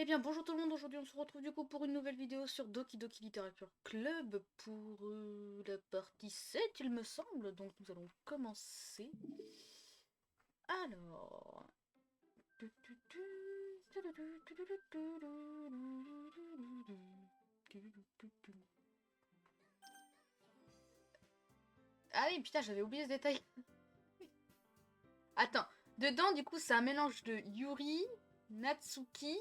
Eh bien bonjour tout le monde, aujourd'hui on se retrouve du coup pour une nouvelle vidéo sur Doki Doki Literature Club pour la partie 7 il me semble, donc nous allons commencer. Alors... Ah oui putain j'avais oublié ce détail. Attends, dedans du coup c'est un mélange de Yuri, Natsuki...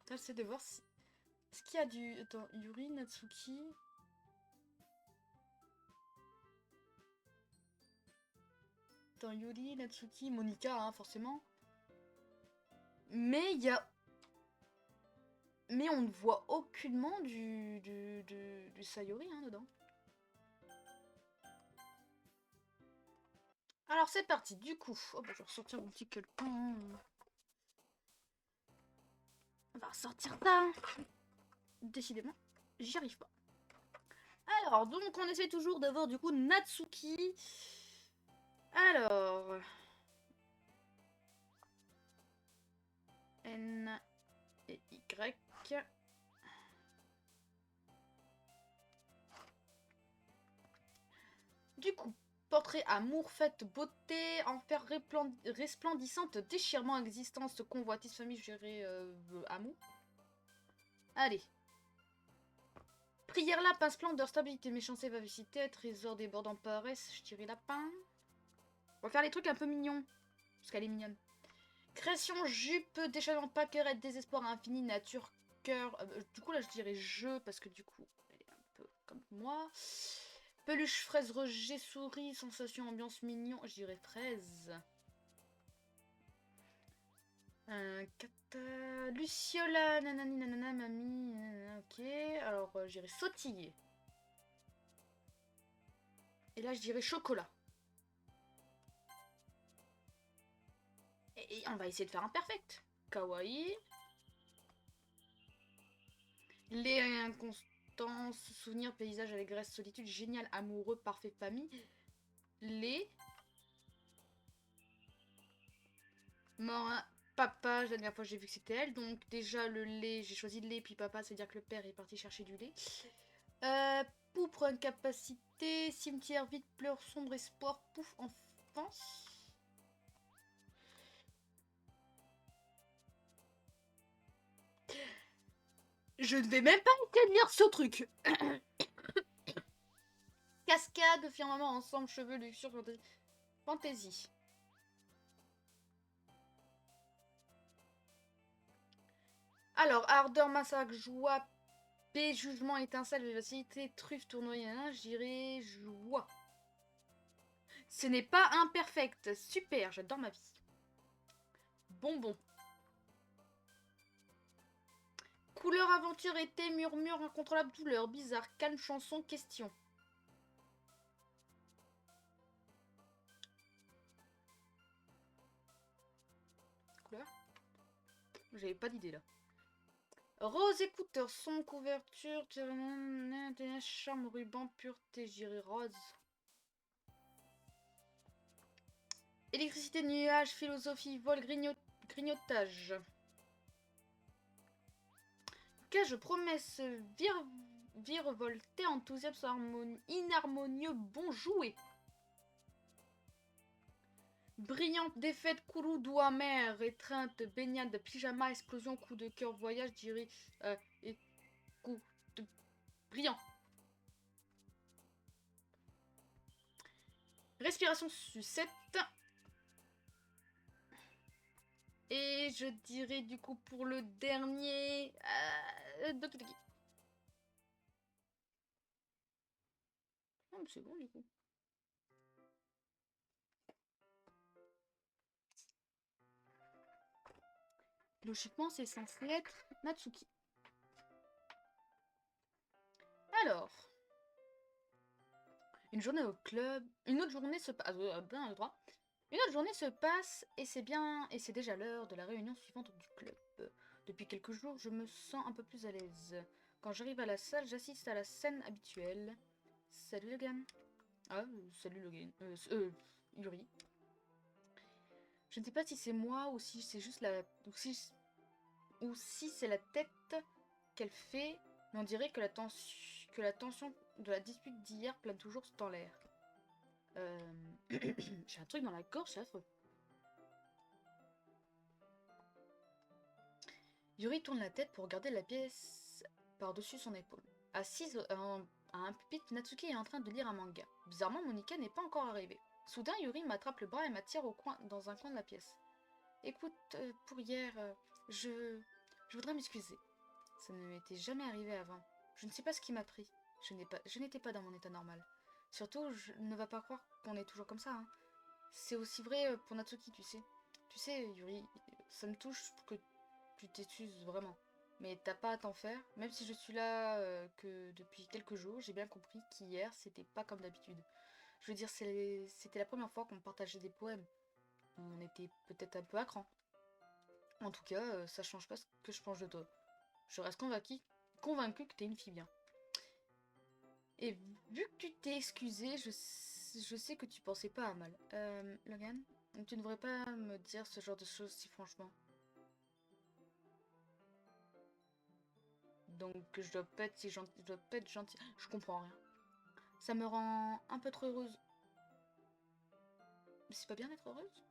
J'essaie de voir si... Est-ce qu'il y a du... Attends, Yuri, Natsuki... Attends, Yuri, Natsuki, Monika, hein, forcément. Mais il y a... Mais on ne voit aucunement du Sayori hein, dedans. Alors c'est parti, du coup. Oh, bah, je vais ressortir mon petit calepin. On va ressortir ça. Décidément, j'y arrive pas. Alors, donc on essaie toujours d'avoir du coup Natsuki. Alors... N et Y. Du coup, portrait amour, fête, beauté, enfer resplendissante, déchirement, existence, convoitise, famille, gérée, amour. Allez. Prière lapin, splendeur, stabilité, méchanceté, vivacité, trésor débordant paresse, je dirais lapin. On va faire les trucs un peu mignons, parce qu'elle est mignonne. Création, jupe, déchaînement, paquerette, désespoir infini, nature, cœur. Du coup là je dirais jeu, parce que du coup elle est un peu comme moi. Peluche, fraise, rejet, souris, sensation, ambiance, mignon, je dirais fraise. Luciola, nanani, nanana, mamie, nanana, ok. Alors je dirais sautiller. Et là je dirais chocolat. Et on va essayer de faire un perfect. Kawaii. Les inconstances, souvenirs, paysage, allégresse, solitude, génial, amoureux, parfait, famille. Les... Morin, papa, la dernière fois j'ai vu que c'était elle. Donc déjà le lait, j'ai choisi le lait, puis papa, c'est-à-dire que le père est parti chercher du lait. Poupre, incapacité, cimetière, vide, pleurs, sombre, espoir, pouf, enfance. Je ne vais même pas tenir ce truc. Cascade, firmament, ensemble, cheveux, luxure, fantaisie. Alors, ardeur, massacre, joie, paix, jugement, étincelle, vivacité, truffe, tournoyant, j'irai joie. Ce n'est pas imperfect. Super, j'adore ma vie. Bonbon. Couleur, aventure, été, murmure, incontrôlable, douleur, bizarre, calme, chanson, question. Couleur? J'avais pas d'idée là. Rose, écouteur, son, couverture, charme, ruban, pureté, j'irai rose. Électricité, nuage, philosophie, vol, grignotage. Cage, promesse, virevolté, enthousiasme, inharmonieux, bon jouet. Brillante, défaite, coulou, doux amer, étreinte, baignade, pyjama, explosion, coup de cœur, voyage, dirait, et coup de brillant. Respiration sucette. Et je dirais du coup pour le dernier... Doki Doki. Oh, c'est bon du coup. Logiquement, c'est censé être Natsuki. Alors... Une journée au club... Une autre journée se passe... bien le droit. Une autre journée se passe et c'est bien... Et c'est déjà l'heure de la réunion suivante du club. Depuis quelques jours, je me sens un peu plus à l'aise. Quand j'arrive à la salle, j'assiste à la scène habituelle. Salut Logan. Ah, salut Logan. Yuri. Je ne sais pas si c'est moi ou si c'est juste la... ou si c'est la tête qu'elle fait, mais on dirait que la tension de la dispute d'hier plane toujours dans l'air. J'ai un truc dans la gorge, c'est affreux. Yuri tourne la tête pour regarder la pièce par-dessus son épaule. Assise à un pupitre, Natsuki est en train de lire un manga. Bizarrement, Monika n'est pas encore arrivée. Soudain, Yuri m'attrape le bras et m'attire dans un coin de la pièce. Écoute, pour hier, je voudrais m'excuser. Ça ne m'était jamais arrivé avant. Je ne sais pas ce qui m'a pris. Je n'étais pas dans mon état normal. Surtout, je ne va pas croire qu'on est toujours comme ça. Hein. C'est aussi vrai pour Natsuki, tu sais. Tu sais, Yuri, ça me touche que tu t'excuses vraiment. Mais t'as pas à t'en faire. Même si je suis là que depuis quelques jours, j'ai bien compris qu'hier, c'était pas comme d'habitude. Je veux dire, c'était la première fois qu'on partageait des poèmes. On était peut-être un peu à cran. En tout cas, ça change pas ce que je pense de toi. Je reste convaincu que t'es une fille bien. Et vu que tu t'es excusé, je sais que tu pensais pas à mal. Logan, tu ne devrais pas me dire ce genre de choses si franchement. Donc je dois pas être si gentil, je dois pas être gentil. Je comprends rien. Ça me rend un peu trop heureuse. Mais c'est pas bien d'être heureuse?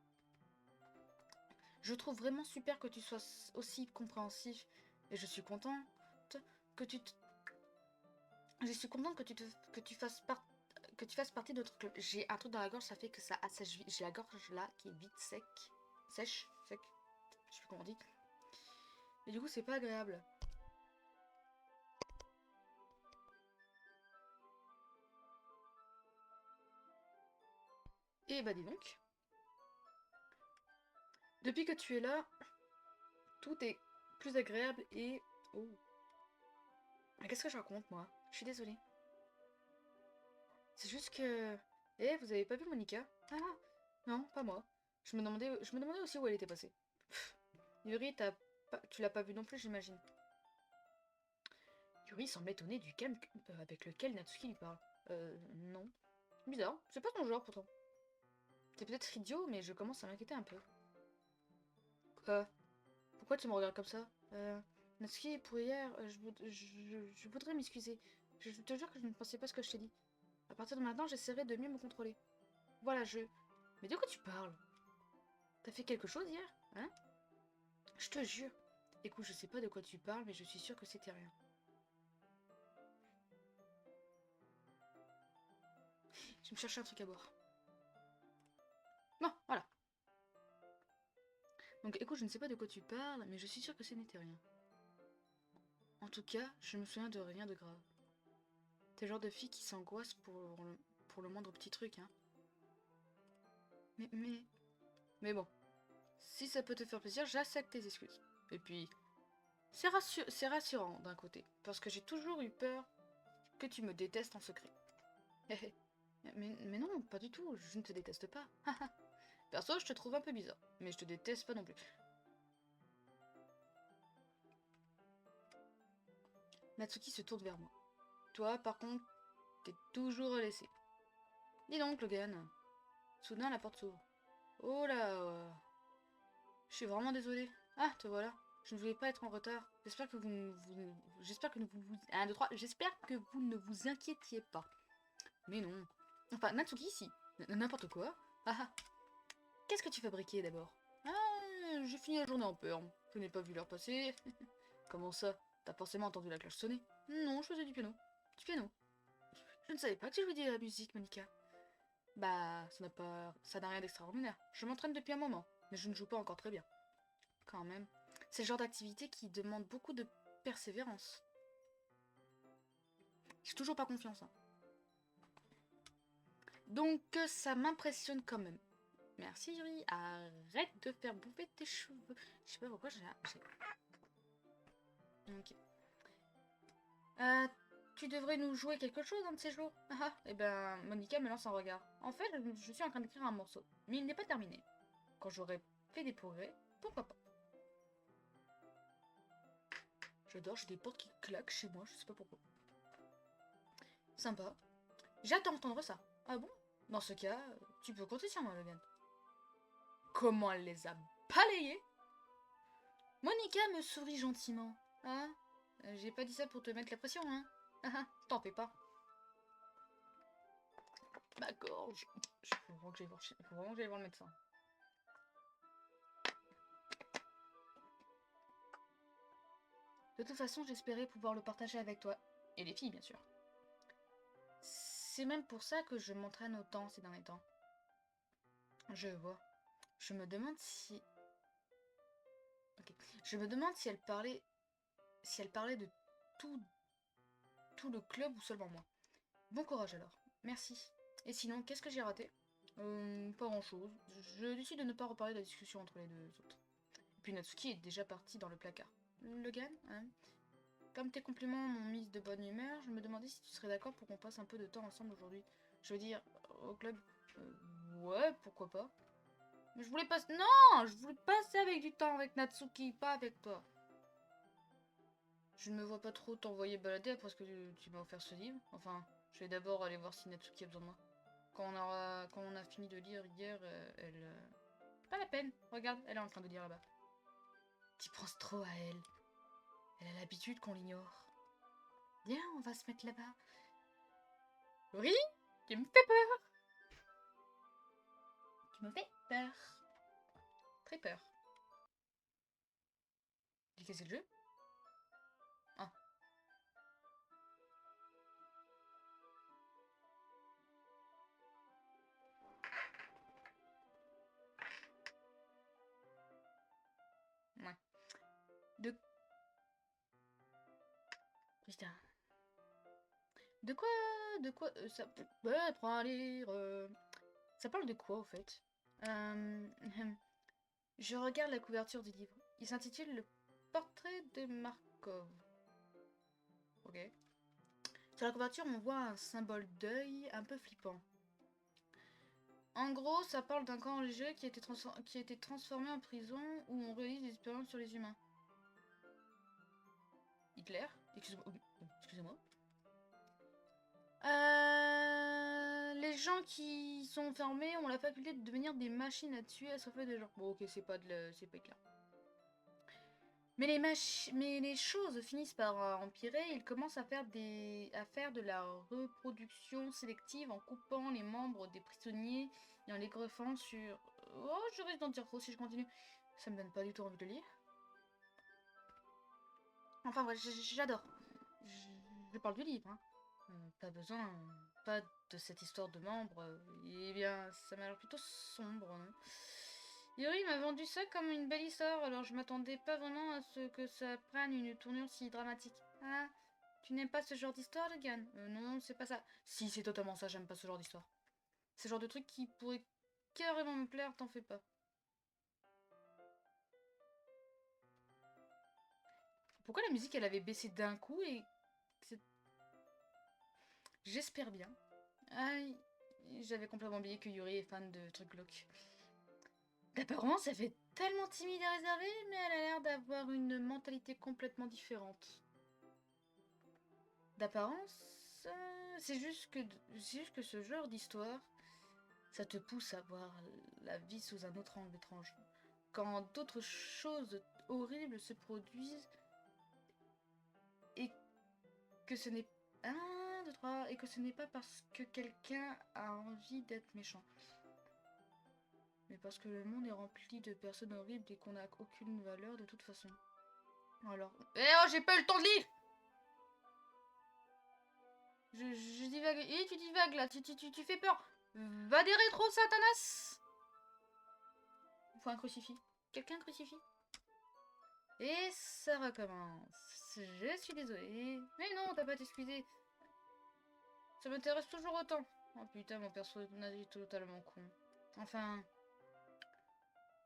Je trouve vraiment super que tu sois aussi compréhensif. Et je suis contente que tu te... Je suis contente que tu fasses partie de notre club. J'ai un truc dans la gorge, ça fait que ça assèche vite. J'ai la gorge là qui est vite sèche, je sais plus comment on dit. Et du coup, c'est pas agréable. Et bah dis donc, depuis que tu es là, tout est plus agréable et... Oh. Qu'est-ce que je raconte moi? Je suis désolée. C'est juste que... Eh, vous avez pas vu Monica? Ah, non, pas moi. Je me demandais aussi où elle était passée. Pff, Yuri, tu l'as pas vue non plus, j'imagine. Yuri semble étonné du calme avec lequel Natsuki lui parle. Non. Bizarre, c'est pas ton genre pourtant. C'est peut-être idiot, mais je commence à m'inquiéter un peu. Euh, Pourquoi tu me regardes comme ça? Natsuki, pour hier, je voudrais m'excuser. Je te jure que je ne pensais pas ce que je t'ai dit. À partir de maintenant, j'essaierai de mieux me contrôler. Voilà, Mais de quoi tu parles? T'as fait quelque chose hier? Hein? Je te jure. Écoute, je sais pas de quoi tu parles, mais je suis sûre que c'était rien. Je vais me chercher un truc à boire. Bon, voilà. Donc écoute, je ne sais pas de quoi tu parles, mais je suis sûre que ce n'était rien. En tout cas, je me souviens de rien de grave. T'es le genre de fille qui s'angoisse pour le moindre petit truc, hein. Mais, mais... Mais bon, si ça peut te faire plaisir, j'accepte tes excuses. Et puis, c'est rassurant d'un côté, parce que j'ai toujours eu peur que tu me détestes en secret. Mais non, pas du tout, je ne te déteste pas. Perso, je te trouve un peu bizarre, mais je te déteste pas non plus. Natsuki se tourne vers moi. Toi, par contre, t'es toujours laissé. Dis donc, Logan. Soudain, la porte s'ouvre. Oh là, je suis vraiment désolée. Ah, te voilà. Je ne voulais pas être en retard. J'espère que j'espère que vous... 1, 2, 3. J'espère que vous ne vous inquiétiez pas. Mais non. Enfin, Natsuki, si. N'importe quoi. Ah ah. Qu'est-ce que tu fabriquais d'abord? Ah, j'ai fini la journée en perme. Je n'ai pas vu l'heure passer. Comment ça? T'as forcément entendu la cloche sonner? Non, je faisais du piano. Du piano. Je ne savais pas que tu jouais de la musique, Monica. Bah, ça n'a rien d'extraordinaire. Je m'entraîne depuis un moment, mais je ne joue pas encore très bien. Quand même. C'est le genre d'activité qui demande beaucoup de persévérance. J'ai toujours pas confiance, hein. Donc, ça m'impressionne quand même. Merci, Yuri. Arrête de faire bouffer tes cheveux. Je sais pas pourquoi j'ai... Ok. Tu devrais nous jouer quelque chose un de ces jours. Ah, et ben, Monica me lance un regard. En fait, je suis en train d'écrire un morceau, mais il n'est pas terminé. Quand j'aurai fait des progrès, pourquoi pas. J'adore, j'ai des portes qui claquent chez moi, je sais pas pourquoi. Sympa. J'ai hâte d'entendre ça. Ah bon? Dans ce cas, tu peux compter sur moi, Logan. Comment elle les a balayés? Monica me sourit gentiment. Ah, j'ai pas dit ça pour te mettre la pression, hein. Ah, ah, t'en fais pas. Ma gorge. Faut vraiment que j'aille voir le médecin. De toute façon, j'espérais pouvoir le partager avec toi. Et les filles, bien sûr. C'est même pour ça que je m'entraîne autant ces derniers temps. Je vois. Je me demande si... Ok. Je me demande si elle parlait... Si elle parlait de tout... tout le club ou seulement moi. Bon courage alors. Merci. Et sinon, qu'est-ce que j'ai raté? Pas grand-chose. Je décide de ne pas reparler de la discussion entre les deux autres. Et puis Natsuki est déjà parti dans le placard. Logan, hein? Comme tes compliments m'ont mise de bonne humeur, je me demandais si tu serais d'accord pour qu'on passe un peu de temps ensemble aujourd'hui. Je veux dire, au club... ouais, pourquoi pas. Mais je voulais pas... Non, je voulais passer avec du temps avec Natsuki, pas avec toi. Je ne me vois pas trop t'envoyer balader après ce que tu m'as offert ce livre. Enfin, je vais d'abord aller voir si Natsuki a besoin de moi. Quand on a fini de lire hier, elle... Pas la peine, regarde, elle est en train de lire là-bas. Tu penses trop à elle. Elle a l'habitude qu'on l'ignore. Viens, on va se mettre là-bas. Oui, tu me fais peur. Tu me fais peur. Très peur. Qu'est-ce que c'est le jeu? Ah. Ouais. De... Putain. De quoi? De quoi ça... Ouais, prends à lire. Ça parle de quoi, au fait? Je regarde la couverture du livre. Il s'intitule Le portrait de Markov. Ok. Sur la couverture, on voit un symbole d'œil un peu flippant. En gros, ça parle d'un camp religieux qui a été transformé en prison où on réalise des expériences sur les humains. Hitler? Excusez-moi. Les gens qui sont enfermés ont la faculté de devenir des machines à tuer à sauver des gens. Bon, ok, c'est pas Hitler. Mais les choses finissent par empirer. Ils commencent à faire de la reproduction sélective en coupant les membres des prisonniers et en les greffant sur... Oh, je risque d'en dire trop si je continue. Ça me donne pas du tout envie de le lire. Enfin bref, j'adore. Je parle du livre, hein. Pas besoin, pas de cette histoire de membres. Eh bien, ça m'a l'air plutôt sombre, non? Yuri m'a vendu ça comme une belle histoire, alors je m'attendais pas vraiment à ce que ça prenne une tournure si dramatique. Ah, tu n'aimes pas ce genre d'histoire, Logan? Non, c'est pas ça. Si, c'est totalement ça, j'aime pas ce genre d'histoire. C'est le genre de truc qui pourrait carrément me plaire, t'en fais pas. Pourquoi la musique, elle avait baissé d'un coup et... J'espère bien. Ah, j'avais complètement oublié que Yuri est fan de trucs glauques. D'apparence, elle fait tellement timide et réservée, mais elle a l'air d'avoir une mentalité complètement différente. D'apparence, c'est juste que ce genre d'histoire, ça te pousse à voir la vie sous un autre angle étrange. Quand d'autres choses horribles se produisent et que ce n'est... 1, 2, 3, et que ce n'est pas parce que quelqu'un a envie d'être méchant. Mais parce que le monde est rempli de personnes horribles et qu'on n'a aucune valeur de toute façon. Alors... Eh oh, j'ai pas eu le temps de lire! Je divague. Et tu divagues là, tu fais peur. Va des rétro, Satanas! Il faut un crucifix. Quelqu'un crucifie? Et ça recommence. Je suis désolée. Mais non, t'as pas t'excuser. Ça m'intéresse toujours autant. Oh putain, mon personnage est totalement con. Enfin...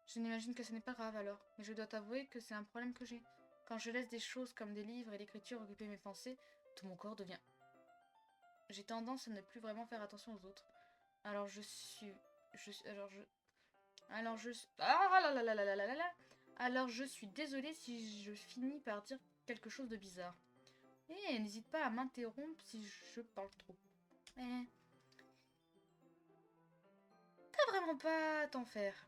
Je n'imagine que ce n'est pas grave alors. Mais je dois t'avouer que c'est un problème que j'ai. Quand je laisse des choses comme des livres et l'écriture occuper mes pensées, tout mon corps devient... J'ai tendance à ne plus vraiment faire attention aux autres. Alors je suis... Ah là là là là là là là. Alors je suis désolée si je finis par dire quelque chose de bizarre. Et n'hésite pas à m'interrompre si je parle trop. Eh. vraiment pas t'en faire.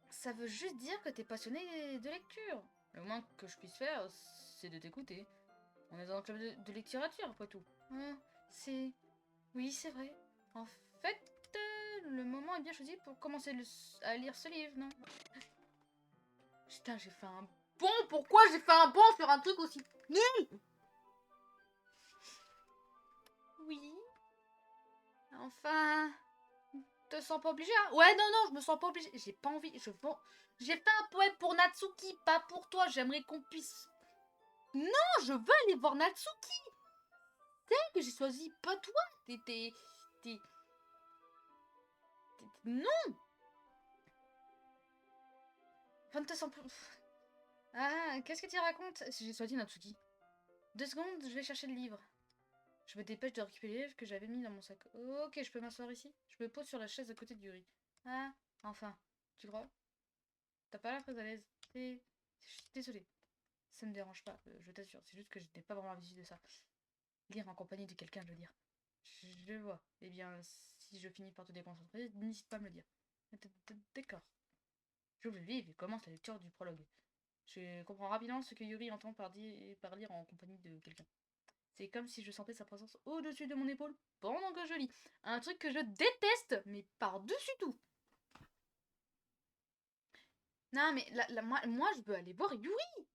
Ça veut juste dire que t'es passionné de lecture. Le moins que je puisse faire, c'est de t'écouter. On est dans un club de littérature, après tout. Ah, c'est... Oui, c'est vrai. En fait, le moment est bien choisi pour commencer à lire ce livre, non? Putain, j'ai fait un bond. Pourquoi j'ai fait un bond sur un truc aussi nul? Oui. Enfin... Te sens pas obligé, hein? Ouais, non, non, je me sens pas obligée. J'ai pas envie. J'ai fait un poème pour Natsuki, pas pour toi. J'aimerais qu'on puisse... Non, je veux aller voir Natsuki. C'est elle que j'ai choisi, pas toi. T'es... Non. Enfin, te sens plus... Ah, qu'est-ce que tu racontes? Si j'ai choisi Natsuki. 2 secondes, je vais chercher le livre. Je me dépêche de récupérer le livre que j'avais mis dans mon sac. Ok, je peux m'asseoir ici? Je me pose sur la chaise à côté de Yuri. Ah, enfin. Tu crois? T'as pas l'air très à l'aise. Je suis désolée. Ça me dérange pas, je t'assure. C'est juste que je n'ai pas vraiment l'habitude de ça. Lire en compagnie de quelqu'un, je veux dire. Je le vois. Eh bien, si je finis par te déconcentrer, n'hésite pas à me le dire. D'accord. J'ouvre le livre et commence la lecture du prologue. Je comprends rapidement ce que Yuri entend par lire en compagnie de quelqu'un. C'est comme si je sentais sa présence au-dessus de mon épaule pendant que je lis. Un truc que je déteste, mais par-dessus tout. Non, mais moi, je veux aller voir Yuri.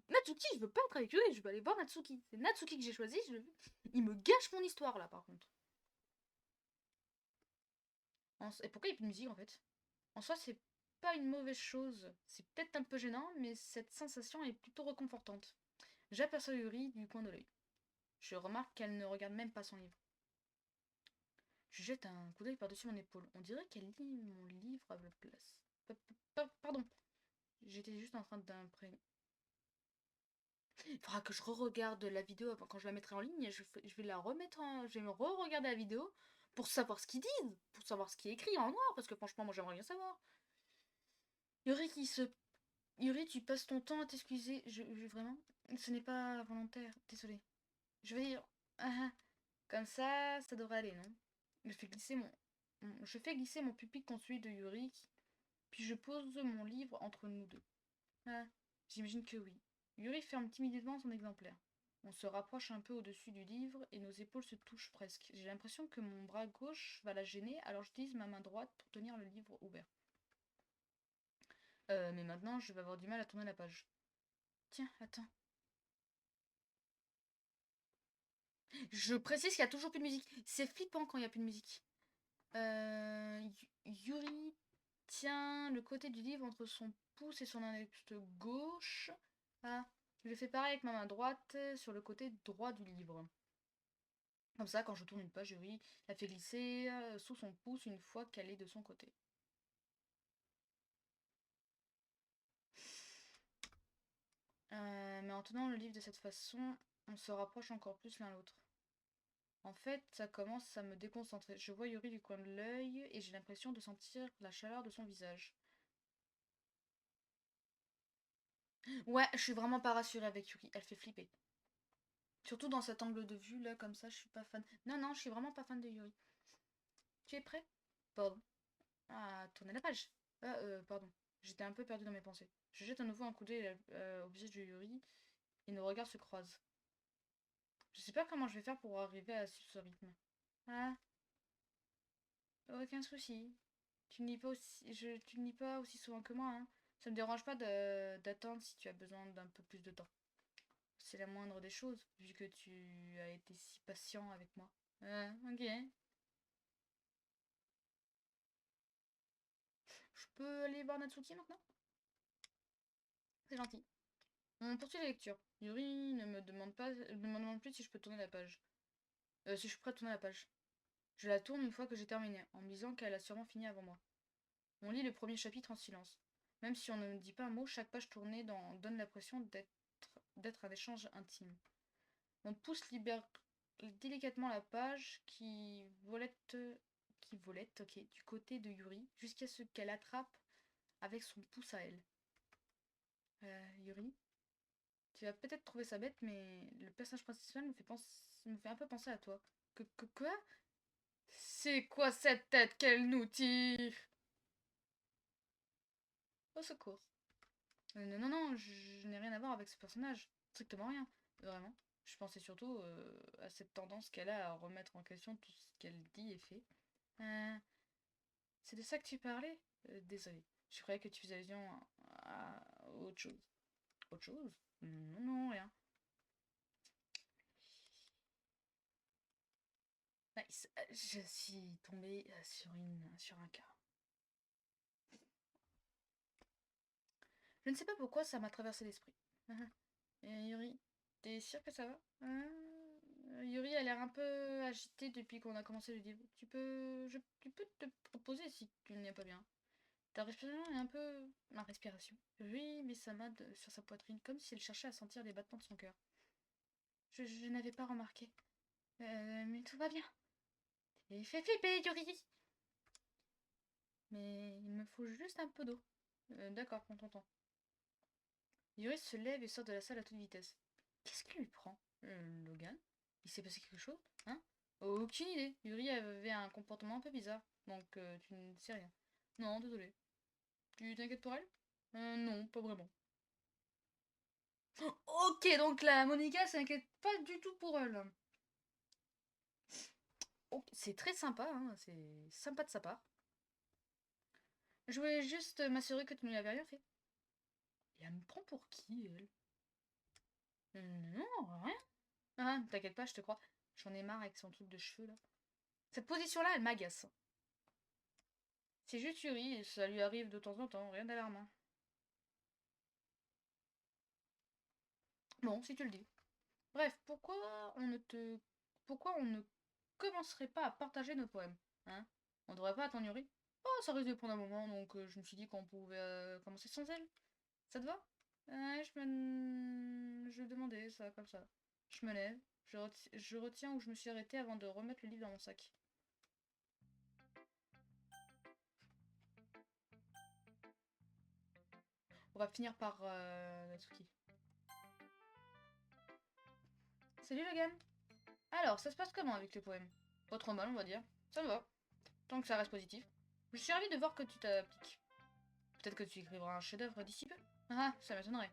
Natsuki, je veux pas être avec Yuri, je veux aller voir Natsuki. C'est Natsuki que j'ai choisi, il me gâche mon histoire là par contre. Et pourquoi il n'y a plus de musique en fait? En soi, c'est pas une mauvaise chose. C'est peut-être un peu gênant, mais cette sensation est plutôt réconfortante. J'aperçois Yuri du coin de l'œil. Je remarque qu'elle ne regarde même pas son livre. Je jette un coup d'œil par-dessus mon épaule. On dirait qu'elle lit mon livre à la place. Pardon. J'étais juste en train d'imprimer. Il faudra que je re-regarde la vidéo avant quand je la mettrai en ligne. Je vais la remettre en. Je vais me re-regarder la vidéo pour savoir ce qu'ils disent, pour savoir ce qui est écrit en noir, parce que franchement, moi j'aimerais bien savoir. Yuri qui se. Yuri, tu passes ton temps à t'excuser. Vraiment. Ce n'est pas volontaire. Désolé. Je veux dire. Comme ça devrait aller, non? Je fais glisser mon pupitre contre celui de Yuri, puis je pose mon livre entre nous deux. Ah, j'imagine que oui. Yuri ferme timidement son exemplaire. On se rapproche un peu au-dessus du livre et nos épaules se touchent presque. J'ai l'impression que mon bras gauche va la gêner, alors j'utilise ma main droite pour tenir le livre ouvert. Mais maintenant, je vais avoir du mal à tourner la page. Tiens, attends. Je précise qu'il n'y a toujours plus de musique. C'est flippant quand il n'y a plus de musique. Yuri tient le côté du livre entre son pouce et son index gauche. Ah, je fais pareil avec ma main droite sur le côté droit du livre. Comme ça, quand je tourne une page, Yuri la fait glisser sous son pouce une fois qu'elle est de son côté. Mais en tenant le livre de cette façon, on se rapproche encore plus l'un l'autre. En fait, ça commence à me déconcentrer. Je vois Yuri du coin de l'œil et j'ai l'impression de sentir la chaleur de son visage. Ouais, je suis vraiment pas rassurée avec Yuri, elle fait flipper. Surtout dans cet angle de vue là, comme ça, je suis pas fan. Non, non, je suis vraiment pas fan de Yuri. Tu es prêt? Pardon. Ah, tourner la page. Pardon. J'étais un peu perdue dans mes pensées. Je jette à nouveau un coup d'œil au visage de Yuri et nos regards se croisent. Je sais pas comment je vais faire pour arriver à suivre ce rythme. Ah, aucun souci. Tu ne lis pas aussi souvent que moi, hein. Ça me dérange pas d'attendre si tu as besoin d'un peu plus de temps. C'est la moindre des choses, vu que tu as été si patient avec moi. Ok. Je peux aller voir Natsuki maintenant? C'est gentil. On poursuit la lecture. Yuri ne me demande plus si je peux tourner la page. Si je suis prête à tourner la page. Je la tourne une fois que j'ai terminé, en me disant qu'elle a sûrement fini avant moi. On lit le premier chapitre en silence. Même si on ne dit pas un mot, chaque page tournée donne l'impression d'être un échange intime. Mon pouce libère délicatement la page qui volette, ok, du côté de Yuri, jusqu'à ce qu'elle attrape avec son pouce à elle. Yuri, tu vas peut-être trouver ça bête, mais le personnage principal me fait un peu penser à toi. Quoi? C'est quoi cette tête qu'elle nous tire? Au secours. Non, non, non, je n'ai rien à voir avec ce personnage. Strictement rien. Vraiment. Je pensais surtout à cette tendance qu'elle a à remettre en question tout ce qu'elle dit et fait. Euh, c'est de ça que tu parlais? Désolé. Je croyais que tu faisais allusion à autre chose. Autre chose? Non, non, rien. Nice. Je suis tombée sur un cas. Je ne sais pas pourquoi ça m'a traversé l'esprit. Yuri, t'es sûr que ça va? Yuri a l'air un peu agité depuis qu'on a commencé le livre. Tu peux te proposer si tu n'es pas bien. Ta respiration est un peu... Ma respiration. Oui, mais sa main sur sa poitrine, comme si elle cherchait à sentir les battements de son cœur. Je n'avais pas remarqué. Mais tout va bien. Il fait flipper, Yuri. Mais il me faut juste un peu d'eau. D'accord, prends ton temps. Yuri se lève et sort de la salle à toute vitesse. Qu'est-ce qui lui prend? Logan? Il s'est passé quelque chose? Hein? Aucune idée. Yuri avait un comportement un peu bizarre. Donc tu ne sais rien. Non, désolé. Tu t'inquiètes pour elle? Non, pas vraiment. Ok, donc la Monica s'inquiète pas du tout pour elle. Ok, c'est très sympa, hein, c'est sympa de sa part. Je voulais juste m'assurer que tu ne lui avais rien fait. Et elle me prend pour qui, elle? Non, rien. Ah, t'inquiète pas, je te crois. J'en ai marre avec son truc de cheveux là. Cette position-là, elle m'agace. C'est juste Yuri et ça lui arrive de temps en temps, rien d'alarmant. Bon, si tu le dis. Bref, pourquoi on ne commencerait pas à partager nos poèmes, hein? On devrait pas attendre Yuri? Oh, ça risque de prendre un moment, donc je me suis dit qu'on pouvait commencer sans elle. Ça te va? Je demandais ça comme ça. Je me lève, je retiens où je me suis arrêtée avant de remettre le livre dans mon sac. On va finir par Natsuki. Salut Logan. Alors, ça se passe comment avec les poèmes? Pas trop mal, on va dire. Ça me va. Tant que ça reste positif. Je suis ravie de voir que tu t'appliques. Peut-être que tu écriras un chef-d'œuvre d'ici peu. Ah, ça m'étonnerait.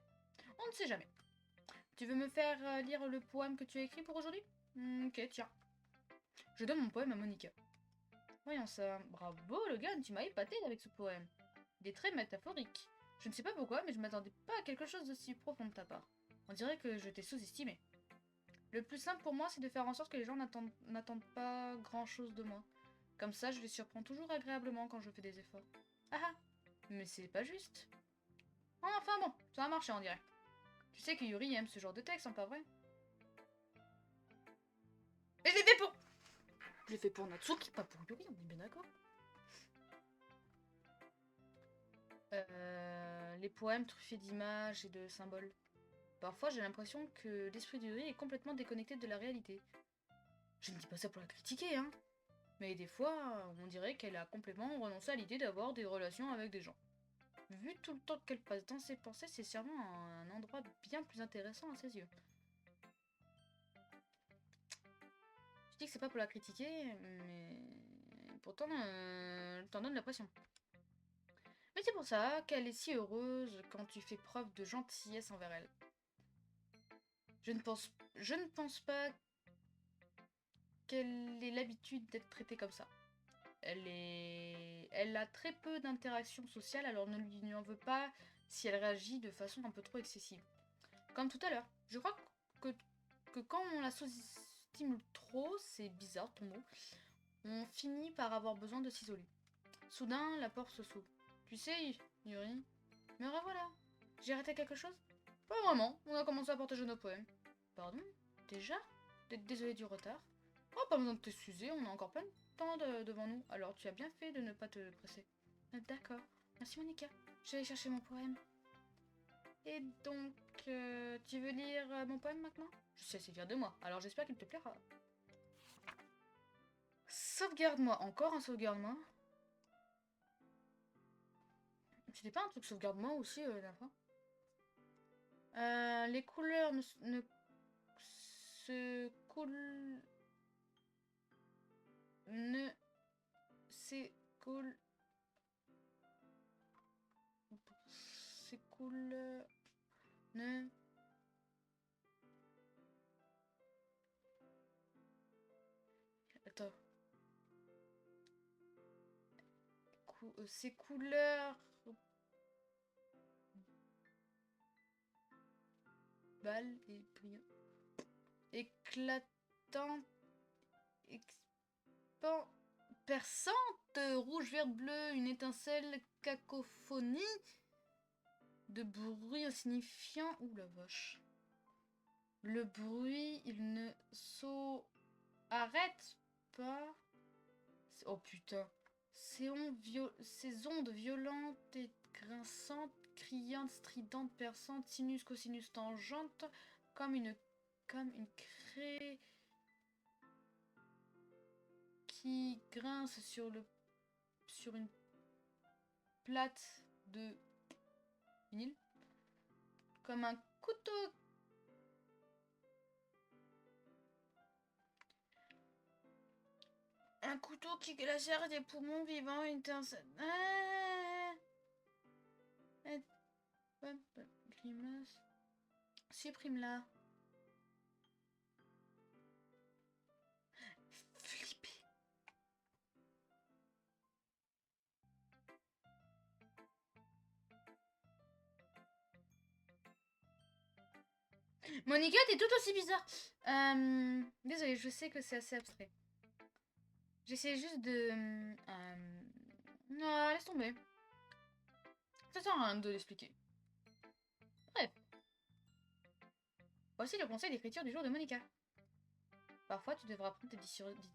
On ne sait jamais. Tu veux me faire lire le poème que tu as écrit pour aujourd'hui? Ok, tiens. Je donne mon poème à Monica. Voyons ça. Bravo, Logan, tu m'as épaté avec ce poème. Il est très métaphorique. Je ne sais pas pourquoi, mais je m'attendais pas à quelque chose d'aussi profond de ta part. On dirait que je t'ai sous-estimé. Le plus simple pour moi, c'est de faire en sorte que les gens n'attendent pas grand-chose de moi. Comme ça, je les surprends toujours agréablement quand je fais des efforts. Ah ah, mais c'est pas juste. Enfin bon, ça a marché, on dirait. Tu sais que Yuri aime ce genre de texte, hein, pas vrai? Et je l'ai fait pour... Je l'ai fait pour Natsuki, pas pour Yuri, on est bien d'accord. Les poèmes truffés d'images et de symboles. Parfois, j'ai l'impression que l'esprit de Yuri est complètement déconnecté de la réalité. Je ne dis pas ça pour la critiquer, hein. Mais des fois, on dirait qu'elle a complètement renoncé à l'idée d'avoir des relations avec des gens. Vu tout le temps qu'elle passe dans ses pensées, c'est sûrement un endroit bien plus intéressant à ses yeux. Je dis que c'est pas pour la critiquer, mais pourtant, t'en donnes l'impression. Mais c'est pour ça qu'elle est si heureuse quand tu fais preuve de gentillesse envers elle. Je ne pense pas qu'elle ait l'habitude d'être traitée comme ça. Elle a très peu d'interactions sociales, alors ne lui en veux pas si elle réagit de façon un peu trop excessive. Comme tout à l'heure. Je crois que, que quand on la sous-estime trop, c'est bizarre ton mot, on finit par avoir besoin de s'isoler. Soudain, la porte se s'ouvre. Tu sais, Yuri, me revoilà. J'ai raté quelque chose? Pas vraiment, on a commencé à partager nos poèmes. Pardon? Déjà? Désolé du retard. Oh, pas besoin de t'excuser, on a encore plein de temps devant nous, alors tu as bien fait de ne pas te presser. D'accord. Merci Monica. Je vais aller chercher mon poème. Et donc, tu veux lire mon poème maintenant? Je sais assez fière de moi, alors j'espère qu'il te plaira. Sauvegarde-moi, encore un sauvegarde-moi. C'était pas un truc sauvegarde-moi aussi la dernière fois? Les couleurs ne se coulent... ne s'écoule. S'écoule. Ne. Attends. Ces couleurs. Balle et brillant. Éclatante. Perçante. Rouge, vert, bleu. Une étincelle. Cacophonie. De bruit insignifiant. Ouh la vache. Le bruit, il ne s'arrête pas. Oh putain. Ces ondes violentes et grinçantes, criantes, stridentes, perçantes, sinus, cosinus, tangentes, comme une craie qui grince sur une plate de vinyle, comme un couteau. Un couteau qui glacère des poumons vivants, une étincelle. Grimace. Supprime-la. Flippé. Monica, t'es tout aussi bizarre. Désolée, je sais que c'est assez abstrait. J'essaie juste de... Non, laisse tomber. Ça sert à rien de l'expliquer. Bref. Voici le conseil d'écriture du jour de Monica. Parfois, tu devras prendre des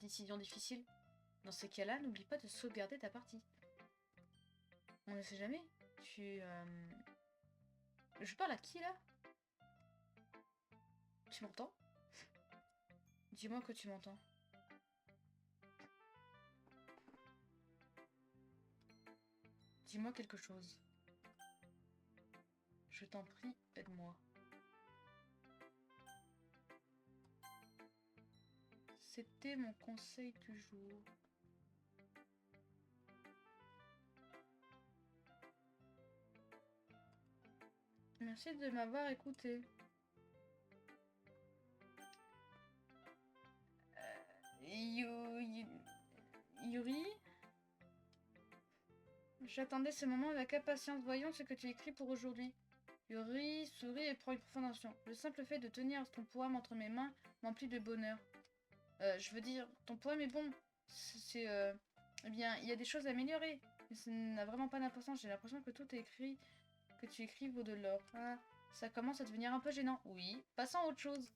décisions difficiles. Dans ces cas-là, n'oublie pas de sauvegarder ta partie. On ne sait jamais. Je parle à qui, là? Tu m'entends? Dis-moi que tu m'entends. Dis-moi quelque chose. Je t'en prie, aide-moi. C'était mon conseil du jour. Merci de m'avoir écouté. Yuri? J'attendais ce moment avec impatience. Voyons ce que tu écris pour aujourd'hui. Yuri sourit et prend une profonde inspiration. Le simple fait de tenir ton poème entre mes mains m'emplit de bonheur. Je veux dire, ton poème est bon. Eh bien, il y a des choses à améliorer. Mais ça n'a vraiment pas d'importance. J'ai l'impression que tout est écrit, que tu écris vaut de l'or. Ah, ça commence à devenir un peu gênant. Oui, passons à autre chose.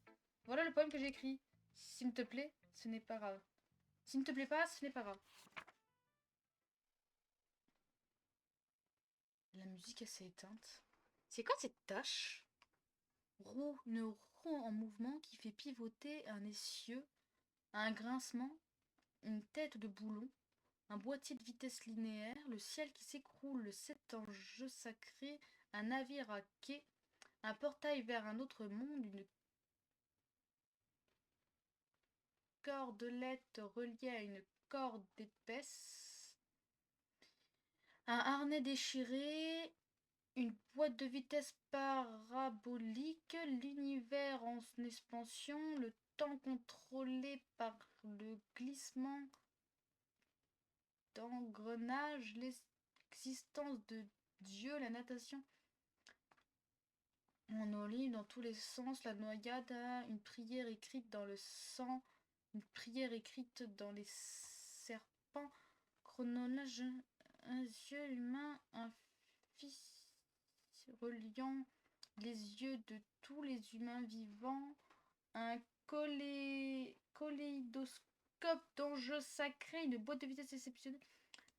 Voilà le poème que j'ai écrit. S'il te plaît, ce n'est pas grave. S'il ne te plaît pas, ce n'est pas grave. La musique s'est éteinte. C'est quoi cette tâche? Une roue en mouvement qui fait pivoter un essieu, un grincement, une tête de boulon, un boîtier de vitesse linéaire, le ciel qui s'écroule, 7 enjeux sacrés, un navire à quai, un portail vers un autre monde, une cordelette reliée à une corde épaisse, un harnais déchiré, une boîte de vitesse parabolique, l'univers en expansion, le temps contrôlé par le glissement d'engrenage, l'existence de Dieu, la natation en olive dans tous les sens, la noyade, une prière écrite dans le sang, une prière écrite dans les serpents, chronologe, un yeux humain, un fils reliant les yeux de tous les humains vivants, un coléidoscope d'enjeux sacrés, une boîte de vitesse exceptionnelle,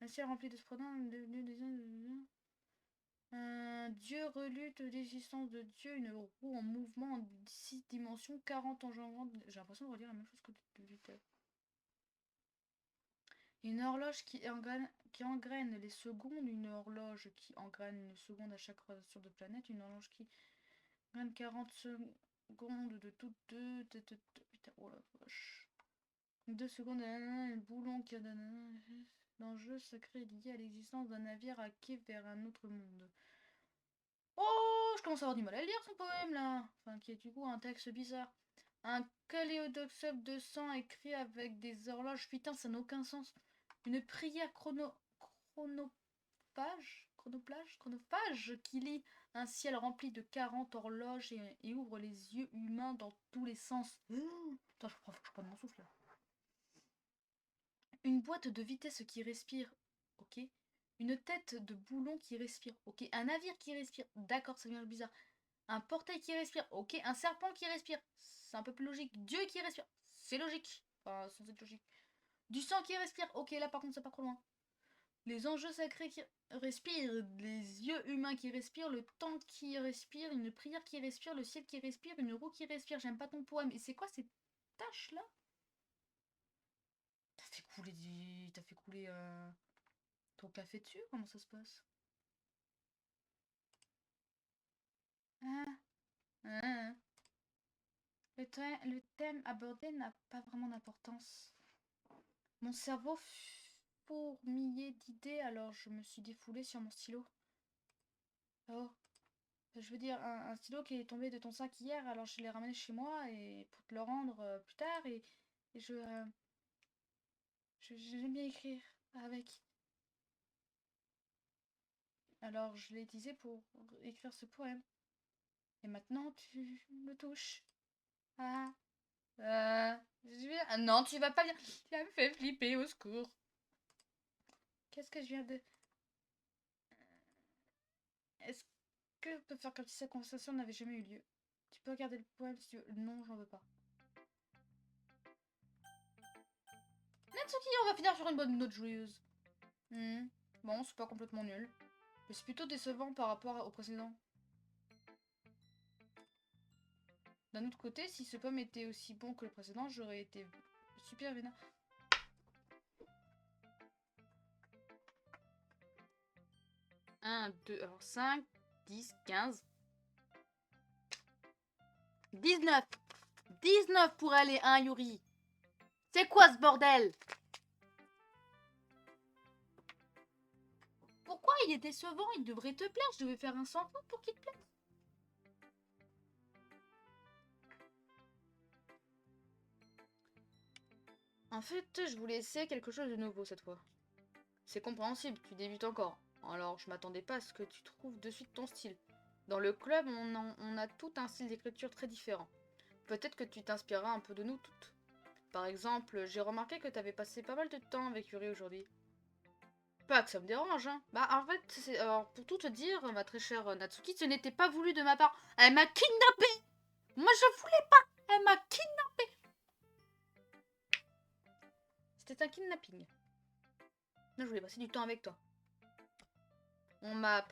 un ciel rempli de un dieu relute l'existence de Dieu, une roue en mouvement en 6 dimensions, 40 engendrants. J'ai l'impression de relire la même chose que depuis tout à l'heure. Une horloge qui engraine les secondes, une horloge qui engraine une seconde à chaque rotation de planète, une horloge qui engraine 40 secondes de toutes deux. Putain, oh la vache. 2 secondes, un boulon qui a l'enjeu sacré lié à l'existence d'un navire à quai vers un autre monde. Oh, je commence à avoir du mal à lire son poème là. Enfin, qui est du coup un texte bizarre. Un kaléidoscope de sang écrit avec des horloges. Putain, ça n'a aucun sens. Une prière chronophage qui lit un ciel rempli de 40 horloges et ouvre les yeux humains dans tous les sens. Putain, faut que je prenne mon souffle là. Une boîte de vitesse qui respire. Ok. Une tête de boulon qui respire. Ok. Un navire qui respire. D'accord, ça devient bizarre. Un portail qui respire. Ok. Un serpent qui respire. C'est un peu plus logique. Dieu qui respire. C'est logique. Enfin, sans être logique. Du sang qui respire. Ok, là par contre, c'est pas trop loin. Les enjeux sacrés qui respirent. Les yeux humains qui respirent. Le temps qui respire. Une prière qui respire. Le ciel qui respire. Une roue qui respire. J'aime pas ton poème. Et c'est quoi ces tâches là? T'as fait couler ton café dessus? Comment ça se passe? Ah, ah. Le thème abordé n'a pas vraiment d'importance. Mon cerveau fourmillait d'idées, alors je me suis défoulée sur mon stylo. Oh, je veux dire, un stylo qui est tombé de ton sac hier, alors je l'ai ramené chez moi et pour te le rendre plus tard et j'aime bien écrire avec. Alors je l'ai utilisé pour écrire ce poème. Et maintenant tu me touches. Ah, non, tu vas pas bien. Tu me fait flipper, au secours. Qu'est-ce que je viens de... Est-ce que je peux faire comme si cette conversation n'avait jamais eu lieu? Tu peux regarder le poème si tu veux. Non, j'en veux pas. Natsuki, on va finir sur une bonne note joyeuse. Bon, c'est pas complètement nul. Mais c'est plutôt décevant par rapport au précédent. D'un autre côté, si ce poème était aussi bon que le précédent, j'aurais été super vénère. 1, 2, alors 5, 10, 15... 19 19 pour aller, hein, Yuri. C'est quoi ce bordel? Pourquoi il est décevant? Il devrait te plaire. Je devais faire un sans faute pour qu'il te plaise. En fait, je voulais essayer quelque chose de nouveau cette fois. C'est compréhensible, tu débutes encore. Alors, je m'attendais pas à ce que tu trouves de suite ton style. Dans le club, on a tout un style d'écriture très différent. Peut-être que tu t'inspireras un peu de nous toutes. Par exemple, j'ai remarqué que t'avais passé pas mal de temps avec Yuri aujourd'hui. Pas que ça me dérange, hein. Bah, en fait, alors, pour tout te dire, ma très chère Natsuki, ce n'était pas voulu de ma part. Elle m'a kidnappée. Moi, je voulais pas. Elle m'a kidnappée. C'était un kidnapping. Non, je voulais passer du temps avec toi. On m'a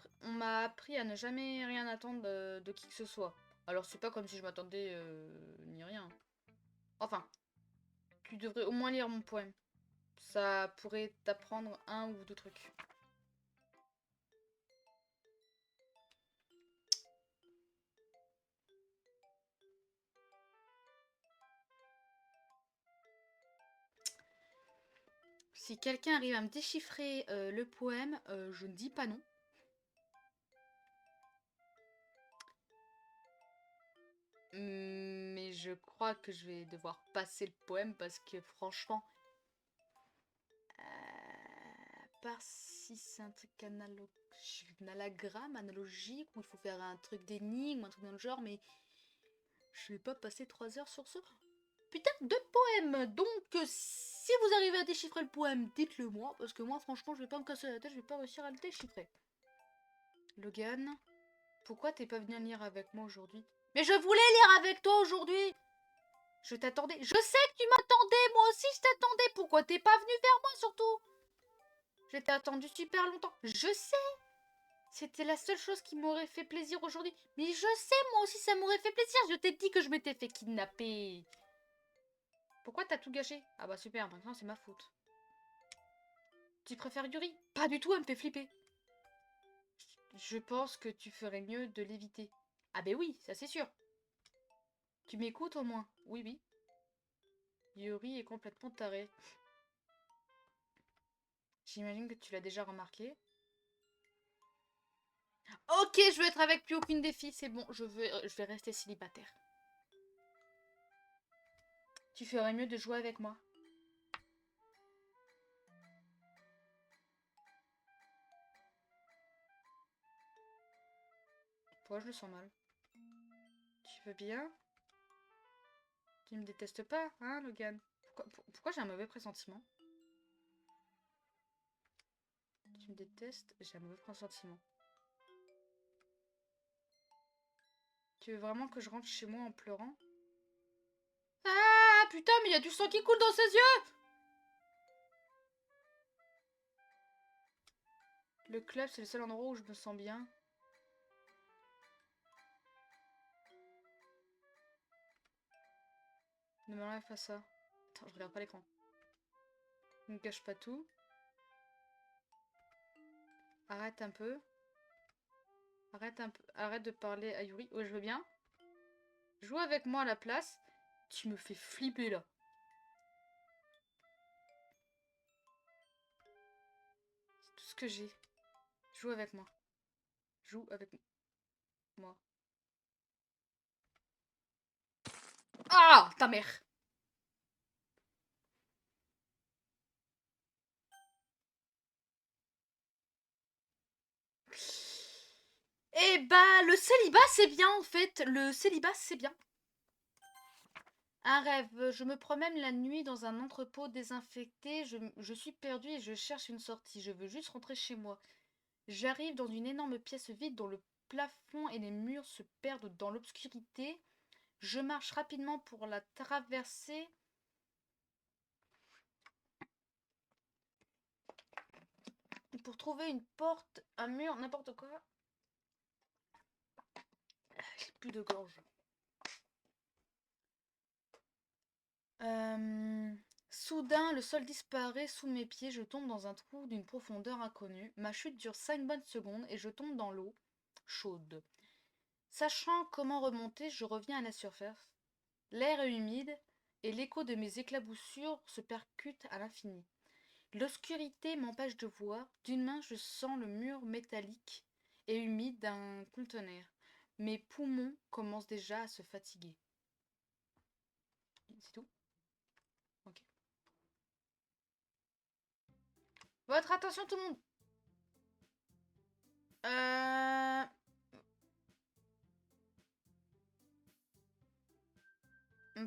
appris à ne jamais rien attendre de qui que ce soit. Alors c'est pas comme si je m'attendais ni rien. Enfin, tu devrais au moins lire mon poème. Ça pourrait t'apprendre un ou deux trucs. Si quelqu'un arrive à me déchiffrer le poème, je ne dis pas non. Mais je crois que je vais devoir passer le poème parce que franchement, à part si c'est un truc anagramme, analogique, où il faut faire un truc d'énigme, un truc dans le genre, mais je vais pas passer 3 heures sur ce putain de poème. Donc, si vous arrivez à déchiffrer le poème, dites-le moi, parce que moi, franchement, je vais pas me casser la tête, je vais pas réussir à le déchiffrer. Logan, pourquoi t'es pas venu lire avec moi aujourd'hui? Mais je voulais lire avec toi aujourd'hui. Je t'attendais. Je sais que tu m'attendais, moi aussi je t'attendais. Pourquoi t'es pas venu vers moi surtout? Je t'ai attendu super longtemps. Je sais. C'était la seule chose qui m'aurait fait plaisir aujourd'hui. Mais je sais, moi aussi ça m'aurait fait plaisir. Je t'ai dit que je m'étais fait kidnapper. Pourquoi t'as tout gâché? Ah bah super, maintenant c'est ma faute. Tu préfères Yuri? Pas du tout, elle me fait flipper. Je pense que tu ferais mieux de l'éviter. Ah bah oui, ça c'est sûr. Tu m'écoutes au moins? Oui, oui. Yuri est complètement taré. J'imagine que tu l'as déjà remarqué. Ok, je veux être avec plus aucune des filles, c'est bon, je vais rester célibataire. Tu ferais mieux de jouer avec moi. Pourquoi je le sens mal? Tu veux bien? Tu me détestes pas, hein, Logan? Pourquoi j'ai un mauvais pressentiment? Tu me détestes, j'ai un mauvais pressentiment. Tu veux vraiment que je rentre chez moi en pleurant? Ah putain, mais il y a du sang qui coule dans ses yeux! Le club, c'est le seul endroit où je me sens bien. Ne m'enlève pas ça. Attends, je regarde pas l'écran. Ne me gâche pas tout. Arrête un peu. Arrête un peu. Arrête de parler à Yuri. Ouais, je veux bien. Joue avec moi à la place. Tu me fais flipper là. C'est tout ce que j'ai. Joue avec moi. Joue avec moi. Ah, ta mère! Eh bah, le célibat, c'est bien en fait. Le célibat, c'est bien. Un rêve. Je me promène la nuit dans un entrepôt désinfecté. Je suis perdue et je cherche une sortie. Je veux juste rentrer chez moi. J'arrive dans une énorme pièce vide dont le plafond et les murs se perdent dans l'obscurité. Je marche rapidement pour la traverser. Pour trouver une porte, un mur, n'importe quoi. J'ai plus de gorge. Soudain, le sol disparaît sous mes pieds. Je tombe dans un trou d'une profondeur inconnue. Ma chute dure 5 bonnes secondes et je tombe dans l'eau chaude. Sachant comment remonter, je reviens à la surface. L'air est humide et l'écho de mes éclaboussures se percute à l'infini. L'obscurité m'empêche de voir. D'une main, je sens le mur métallique et humide d'un conteneur. Mes poumons commencent déjà à se fatiguer. C'est tout? Ok. Votre attention tout le monde.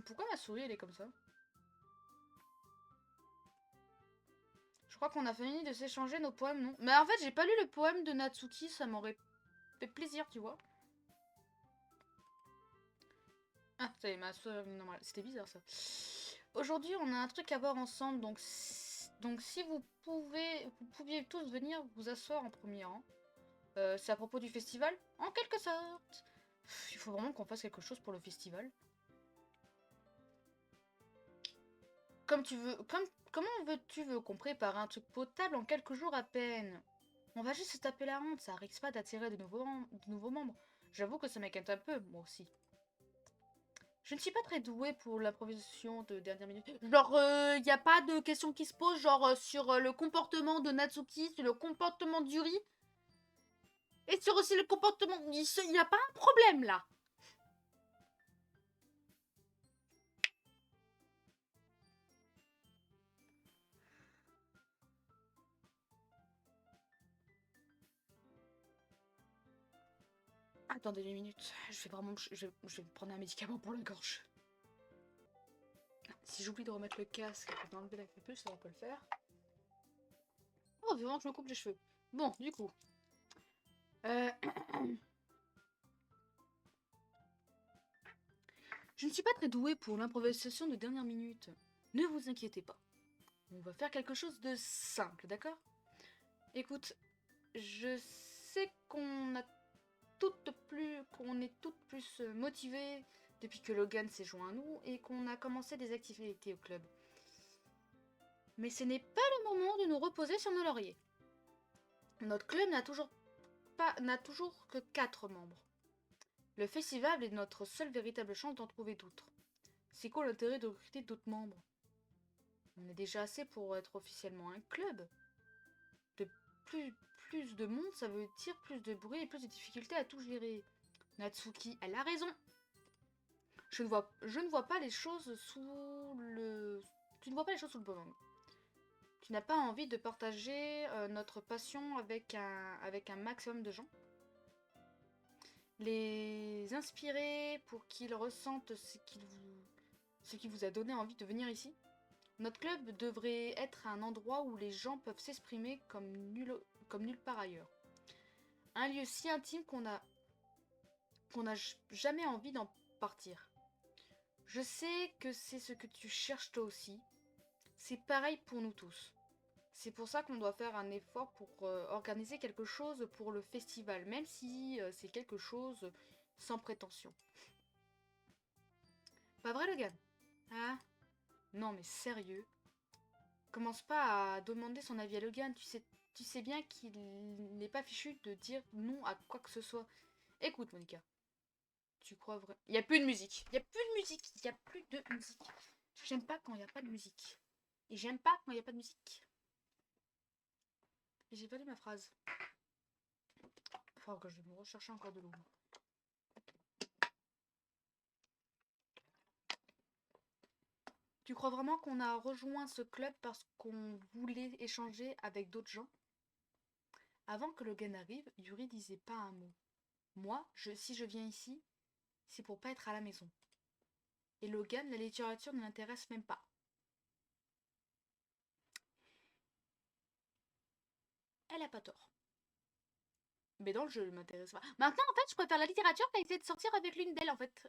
Pourquoi ma souris elle est comme ça? Je crois qu'on a fini de s'échanger nos poèmes, non? Mais en fait, j'ai pas lu le poème de Natsuki, ça m'aurait fait plaisir, tu vois. Ah, ça y est, ma souris normale. C'était bizarre ça. Aujourd'hui, on a un truc à voir ensemble, donc si vous pouviez tous venir vous asseoir en premier rang. C'est à propos du festival, en quelque sorte. Il faut vraiment qu'on fasse quelque chose pour le festival. Comme tu veux, comment veux-tu qu'on prépare un truc potable en quelques jours à peine? On va juste se taper la honte, ça risque pas d'attirer de nouveaux membres. J'avoue que ça m'inquiète un peu, moi aussi. Je ne suis pas très douée pour l'improvisation de dernière minute. Genre, y a pas de question qui se pose, genre, sur le comportement de Natsuki, sur le comportement d'Yuri. Et sur aussi le comportement... Il n'y a pas un problème, là. Attendez 2 minutes. Je vais prendre un médicament pour la gorge. Si j'oublie de remettre le casque et d'enlever la capuche, ça va pas le faire. Oh, vivement que je me coupe les cheveux. Bon, du coup. Je ne suis pas très douée pour l'improvisation de dernière minute. Ne vous inquiétez pas. On va faire quelque chose de simple, d'accord? Écoute, je sais qu'on est toutes plus motivées depuis que Logan s'est joint à nous et qu'on a commencé des activités au club. Mais ce n'est pas le moment de nous reposer sur nos lauriers. Notre club n'a toujours que 4 membres. Le festival est notre seule véritable chance d'en trouver d'autres. C'est quoi l'intérêt de recruter d'autres membres? On est déjà assez pour être officiellement un club. De plus de monde, ça veut dire plus de bruit et plus de difficultés à tout gérer. Natsuki, elle a raison. Je ne vois pas les choses sous le... Tu ne vois pas les choses sous le bon angle. Tu n'as pas envie de partager notre passion avec un maximum de gens. Les inspirer pour qu'ils ressentent ce qui vous a donné envie de venir ici. Notre club devrait être un endroit où les gens peuvent s'exprimer comme nulle part ailleurs. Un lieu si intime qu'on n'a jamais envie d'en partir. Je sais que c'est ce que tu cherches toi aussi. C'est pareil pour nous tous. C'est pour ça qu'on doit faire un effort pour organiser quelque chose pour le festival, même si c'est quelque chose sans prétention. Pas vrai, Logan? Hein? Non, mais sérieux? Commence pas à demander son avis à Logan, tu sais bien qu'il n'est pas fichu de dire non à quoi que ce soit. Écoute, Monica, tu crois vrai? Il y a plus de musique. Il y a plus de musique. Il y a plus de musique. J'aime pas quand il y a pas de musique. Et j'aime pas quand il y a pas de musique. Et j'ai pas lu ma phrase. Faut que je vais me rechercher encore de l'eau. Tu crois vraiment qu'on a rejoint ce club parce qu'on voulait échanger avec d'autres gens? Avant que Logan arrive, Yuri disait pas un mot. Moi, si je viens ici, c'est pour pas être à la maison. Et Logan, la littérature ne l'intéresse même pas. Elle a pas tort. Mais dans le jeu, elle m'intéresse pas. Maintenant, en fait, je préfère la littérature qu'à essayer de sortir avec l'une d'elles, en fait.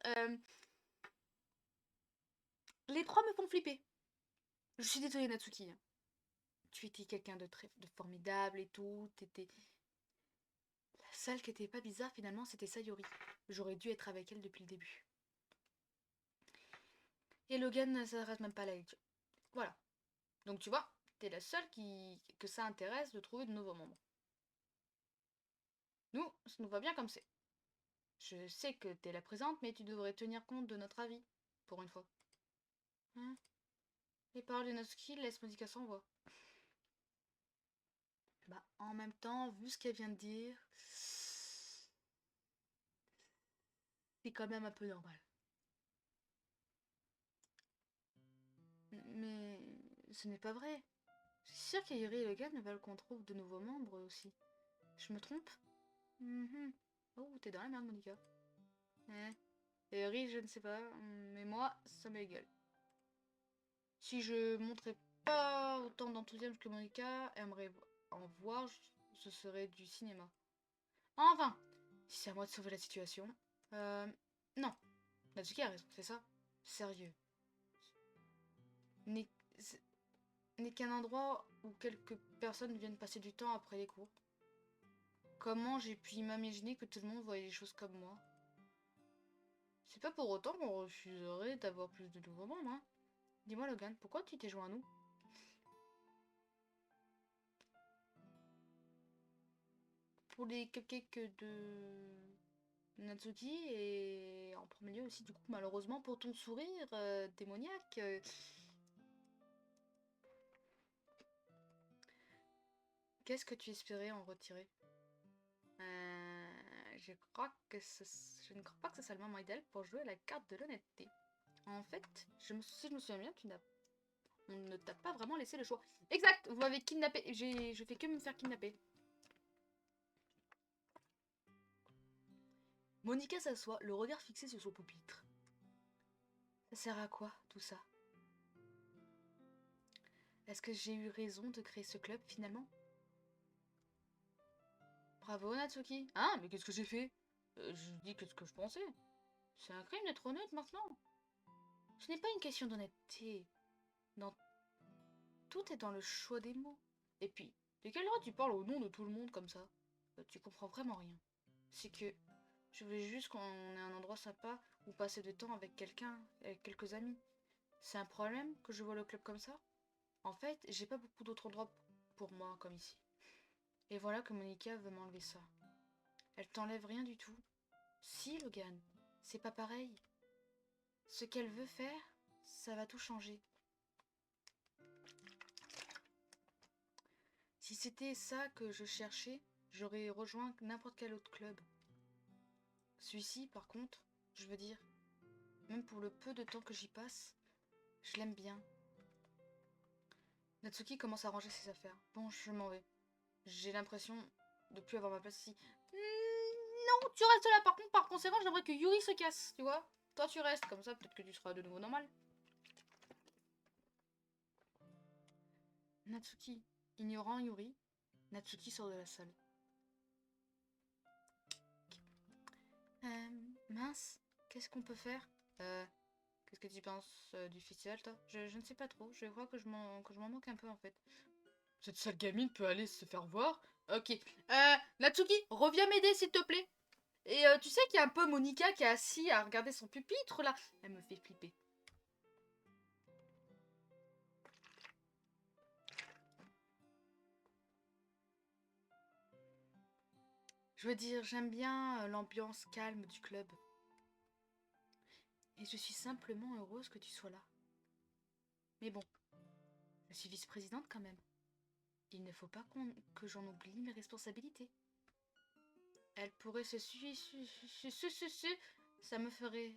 Les trois me font flipper. Je suis désolée, Natsuki. Tu étais quelqu'un de formidable et tout. T'étais... La seule qui était pas bizarre, finalement, c'était Sayori. J'aurais dû être avec elle depuis le début. Et Logan ne s'intéresse même pas à la lecture. Voilà. Donc tu vois, t'es la seule que ça intéresse de trouver de nouveaux membres. Nous, ça nous va bien comme c'est. Je sais que t'es la présente, mais tu devrais tenir compte de notre avis, pour une fois. Hein? Les paroles de Natsuki laissent Monica sans voix. Bah, en même temps, vu ce qu'elle vient de dire, c'est quand même un peu normal. Mais ce n'est pas vrai. Je suis sûre qu'Ayuri et Logan veulent qu'on trouve de nouveaux membres aussi. Je me trompe? Oh, t'es dans la merde, Monica. Ayuri, je ne sais pas, mais moi, ça m'égale. Si je montrais pas autant d'enthousiasme que Monica aimerait en voir, ce serait du cinéma. Enfin, si c'est à moi de sauver la situation. Non. Natsuki a raison, c'est ça. Sérieux. N'est qu'un endroit où quelques personnes viennent passer du temps après les cours. Comment j'ai pu m'imaginer que tout le monde voyait les choses comme moi? C'est pas pour autant qu'on refuserait d'avoir plus de nouveaux membres, hein. Dis-moi, Logan, pourquoi tu t'es joint à nous? Pour les cupcakes de Natsuki et en premier lieu aussi, du coup, malheureusement, pour ton sourire démoniaque. Qu'est-ce que tu espérais en retirer? Je crois que je ne crois pas que ce soit le moment idéal pour jouer à la carte de l'honnêteté. En fait, si je me souviens bien, on ne t'a pas vraiment laissé le choix. Exact, vous m'avez kidnappé. Je fais que me faire kidnapper. Monica s'assoit, le regard fixé sur son pupitre. Ça sert à quoi, tout ça? Est-ce que j'ai eu raison de créer ce club, finalement? Bravo, Natsuki. Hein, mais qu'est-ce que j'ai fait? Je dis que ce que je pensais. C'est un crime d'être honnête maintenant. Ce n'est pas une question d'honnêteté. Dans... Tout est dans le choix des mots. Et puis, de quel droit tu parles au nom de tout le monde comme ça? Tu comprends vraiment rien. C'est que je voulais juste qu'on ait un endroit sympa où passer du temps avec quelqu'un, avec quelques amis. C'est un problème que je vois le club comme ça? En fait, j'ai pas beaucoup d'autres endroits pour moi comme ici. Et voilà que Monica veut m'enlever ça. Elle t'enlève rien du tout. Si, Logan, c'est pas pareil. Ce qu'elle veut faire, ça va tout changer. Si c'était ça que je cherchais, j'aurais rejoint n'importe quel autre club. Celui-ci, par contre, je veux dire, même pour le peu de temps que j'y passe, je l'aime bien. Natsuki commence à ranger ses affaires. Bon, je m'en vais. J'ai l'impression de plus avoir ma place ici. Non, tu restes là. Par contre, par conséquent, j'aimerais que Yuri se casse, tu vois. Toi, tu restes. Comme ça, peut-être que tu seras de nouveau normal. Natsuki. Ignorant Yuri, Natsuki sort de la salle. Mince, qu'est-ce qu'on peut faire Qu'est-ce que tu penses du festival, toi je ne sais pas trop. Je crois que je m'en moque un peu, en fait. Cette sale gamine peut aller se faire voir. Ok. Natsuki, reviens m'aider, s'il te plaît. Et tu sais qu'il y a un peu Monica qui est assise à regarder son pupitre, là. Elle me fait flipper. Je veux dire, j'aime bien l'ambiance calme du club. Et je suis simplement heureuse que tu sois là. Mais bon, je suis vice-présidente quand même. Il ne faut pas que j'en oublie mes responsabilités. Elle pourrait se ça me ferait...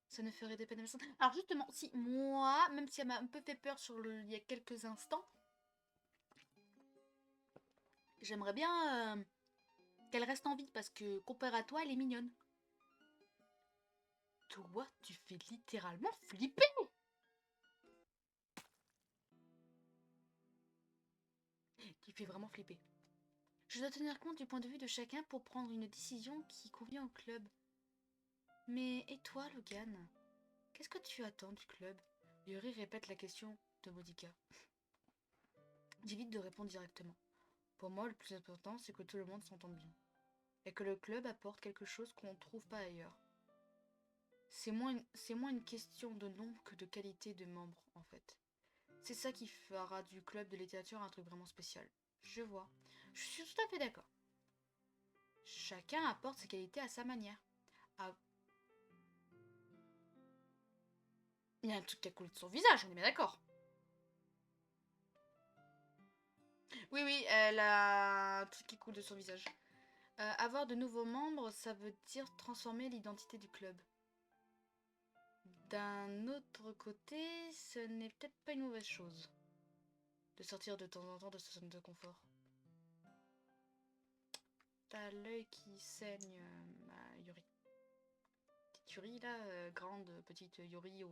Ça ne ferait des peines à personne. Alors justement, si moi, même si elle m'a un peu fait peur il y a quelques instants, j'aimerais bien qu'elle reste en vie parce que comparé à toi, elle est mignonne. Toi, tu fais littéralement flipper. Tu fais vraiment flipper. Je dois tenir compte du point de vue de chacun pour prendre une décision qui convient au club. Mais et toi, Logan? Qu'est-ce que tu attends du club? Yuri répète la question de Monica. J'évite de répondre directement. Pour moi, le plus important, c'est que tout le monde s'entende bien. Et que le club apporte quelque chose qu'on ne trouve pas ailleurs. C'est moins une question de nombre que de qualité de membres, en fait. C'est ça qui fera du club de littérature un truc vraiment spécial. Je vois. Je suis tout à fait d'accord. Chacun apporte ses qualités à sa manière. Ah. Il y a un truc qui a coulé de son visage, on est bien d'accord. Oui, oui, elle a un truc qui coule de son visage. Avoir de nouveaux membres, ça veut dire transformer l'identité du club. D'un autre côté, ce n'est peut-être pas une mauvaise chose. De sortir de temps en temps de sa zone de confort. T'as l'œil qui saigne, Yuri. Petite Yuri, là, grande, petite Yuri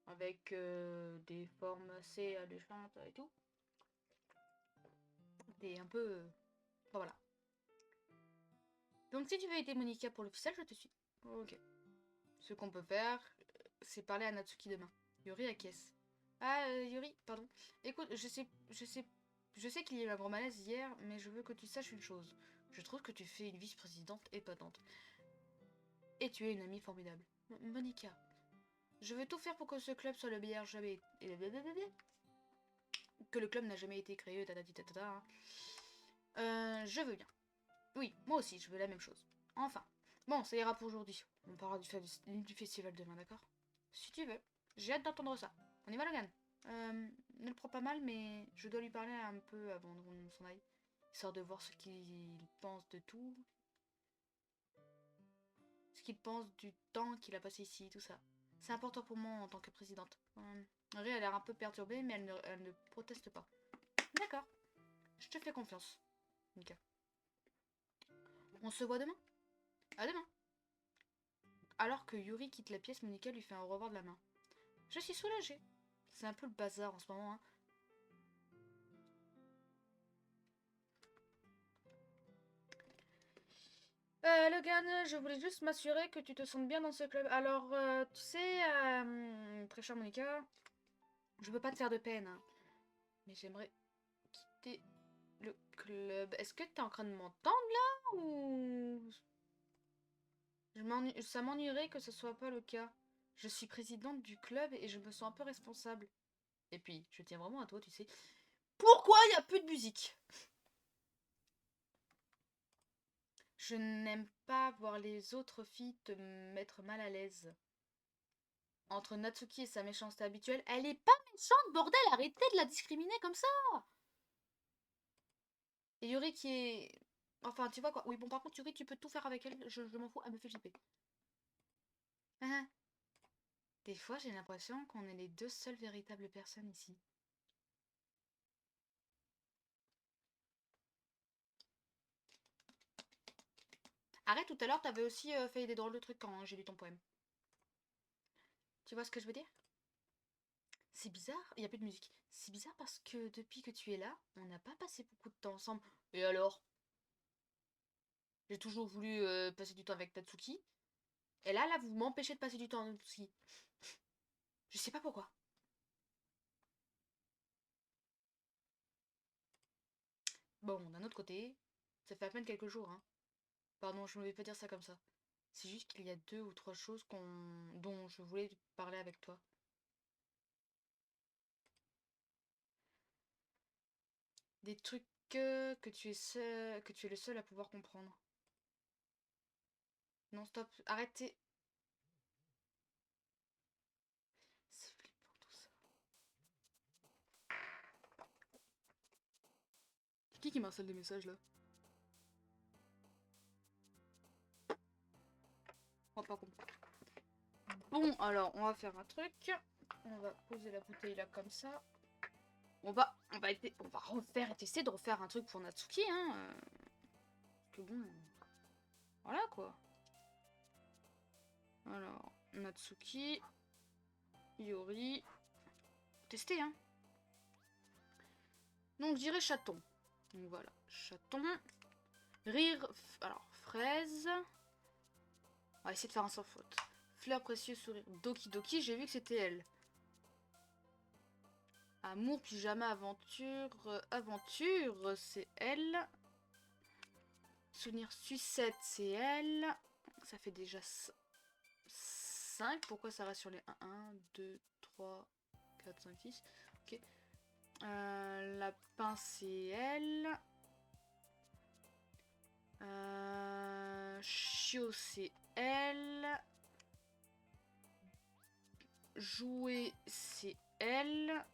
avec des formes assez alléchantes et tout. T'es un peu... Enfin, voilà. Donc si tu veux aider Monica pour l'officiel, je te suis. Ok. Ce qu'on peut faire, c'est parler à Natsuki demain. Yuri acquiesce. Ah, Yuri, pardon. Écoute, je sais qu'il y a eu un gros malaise hier, mais je veux que tu saches une chose. Je trouve que tu fais une vice-présidente épatante. Et tu es une amie formidable. Monica, je veux tout faire pour que ce club soit le meilleur jamais... Que le club n'a jamais été créé, hein. Je veux bien. Oui, moi aussi, je veux la même chose. Enfin. Bon, ça ira pour aujourd'hui. On parlera du festival demain, d'accord? Si tu veux. J'ai hâte d'entendre ça. On y va, Logan? Ne le prends pas mal, mais je dois lui parler un peu avant de s'en aille. Histoire de voir ce qu'il pense de tout. Ce qu'il pense du temps qu'il a passé ici, tout ça. C'est important pour moi en tant que présidente. Ray a l'air un peu perturbée, mais elle ne proteste pas. D'accord. Je te fais confiance, Mika. On se voit demain? À demain. Alors que Yuri quitte la pièce, Monica lui fait un au revoir de la main. Je suis soulagée. C'est un peu le bazar en ce moment, hein. Logan, je voulais juste m'assurer que tu te sentes bien dans ce club. Alors, tu sais, très chère Monica, je veux pas te faire de peine, hein, mais j'aimerais quitter le club. Est-ce que t'es en train de m'entendre là ou ça m'ennuierait que ce soit pas le cas. Je suis présidente du club et je me sens un peu responsable. Et puis, je tiens vraiment à toi, tu sais. Pourquoi il n'y a plus de musique? Je n'aime pas voir les autres filles te mettre mal à l'aise. Entre Natsuki et sa méchanceté habituelle, elle est pas méchante, bordel, arrêtez de la discriminer comme ça. Et Yuri qui est... Enfin, tu vois quoi. Oui, bon, par contre, Yuri, tu peux tout faire avec elle. Je m'en fous, elle me fait flipper. Des fois, j'ai l'impression qu'on est les deux seules véritables personnes ici. Arrête, tout à l'heure, t'avais aussi fait des drôles de trucs quand j'ai lu ton poème. Tu vois ce que je veux dire? C'est bizarre, il n'y a plus de musique. C'est bizarre parce que depuis que tu es là, on n'a pas passé beaucoup de temps ensemble. Et alors? J'ai toujours voulu passer du temps avec Tatsuki. Et là, vous m'empêchez de passer du temps avec Tatsuki. Je sais pas pourquoi. Bon, d'un autre côté, ça fait à peine quelques jours, hein. Pardon, je ne voulais pas dire ça comme ça. C'est juste qu'il y a 2 ou 3 choses dont je voulais parler avec toi. Des trucs que tu es le seul à pouvoir comprendre. Non, stop, arrêtez. C'est flippant tout ça. C'est qui m'harcèle des messages là? On va pas comprendre. Bon, alors, on va faire un truc. On va poser la bouteille là comme ça. On va refaire, essayer de refaire un truc pour Natsuki, hein. Parce que bon, voilà quoi. Alors, Natsuki, Yori, tester, hein. Donc, je dirais chaton. Donc voilà, chaton. Rire, alors, fraise. On va essayer de faire un sans faute. Fleur précieuse, sourire. Doki Doki, j'ai vu que c'était elle. Amour, pyjama, aventure. Aventure, c'est elle. Souvenir, sucette, c'est elle. Ça fait déjà 5. Pourquoi ça reste sur les 1, 2, 3, 4, 5, 6. Ok. Lapin, c'est elle. Chiot, c'est elle. Jouet, c'est elle.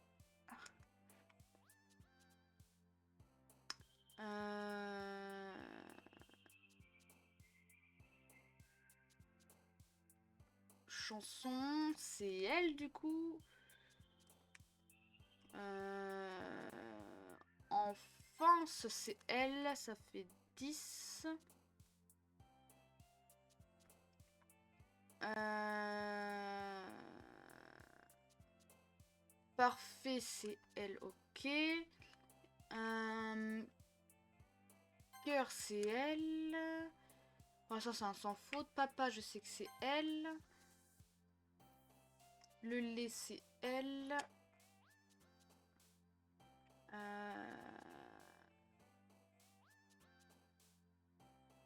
Chanson, c'est elle du coup. Enfance, c'est elle, ça fait 10. Parfait, c'est elle, ok. Cœur, c'est elle. Oh, ça, c'est un sans faute. Papa, je sais que c'est elle. Le lait, c'est elle.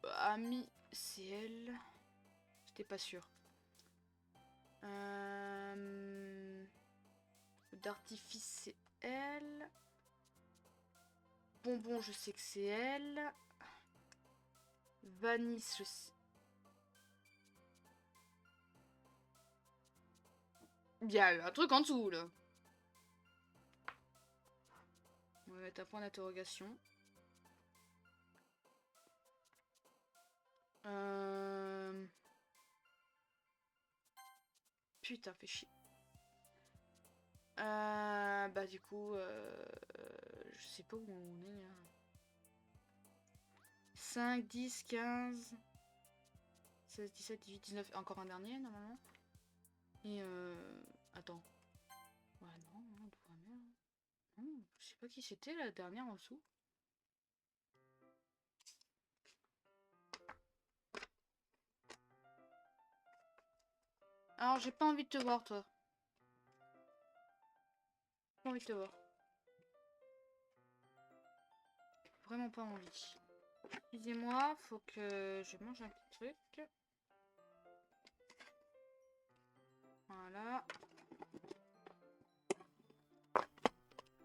Ami, c'est elle. J'étais pas sûre. D'artifice, c'est elle. Bonbon, je sais que c'est elle. Vanille, je sais. Il y a un truc en dessous, là. On va mettre un point d'interrogation. Putain, fait chier. Bah du coup, je sais pas où on est. Hein. 5, 10, 15, 16, 17, 18, 19, encore un dernier normalement. Et attends. Ouais, non, non, tout va bien. Non, je sais pas qui c'était la dernière en dessous. Alors, j'ai pas envie de te voir, toi. Pas envie de te voir. Vraiment pas envie. Excusez-moi, faut que je mange un petit truc. Voilà.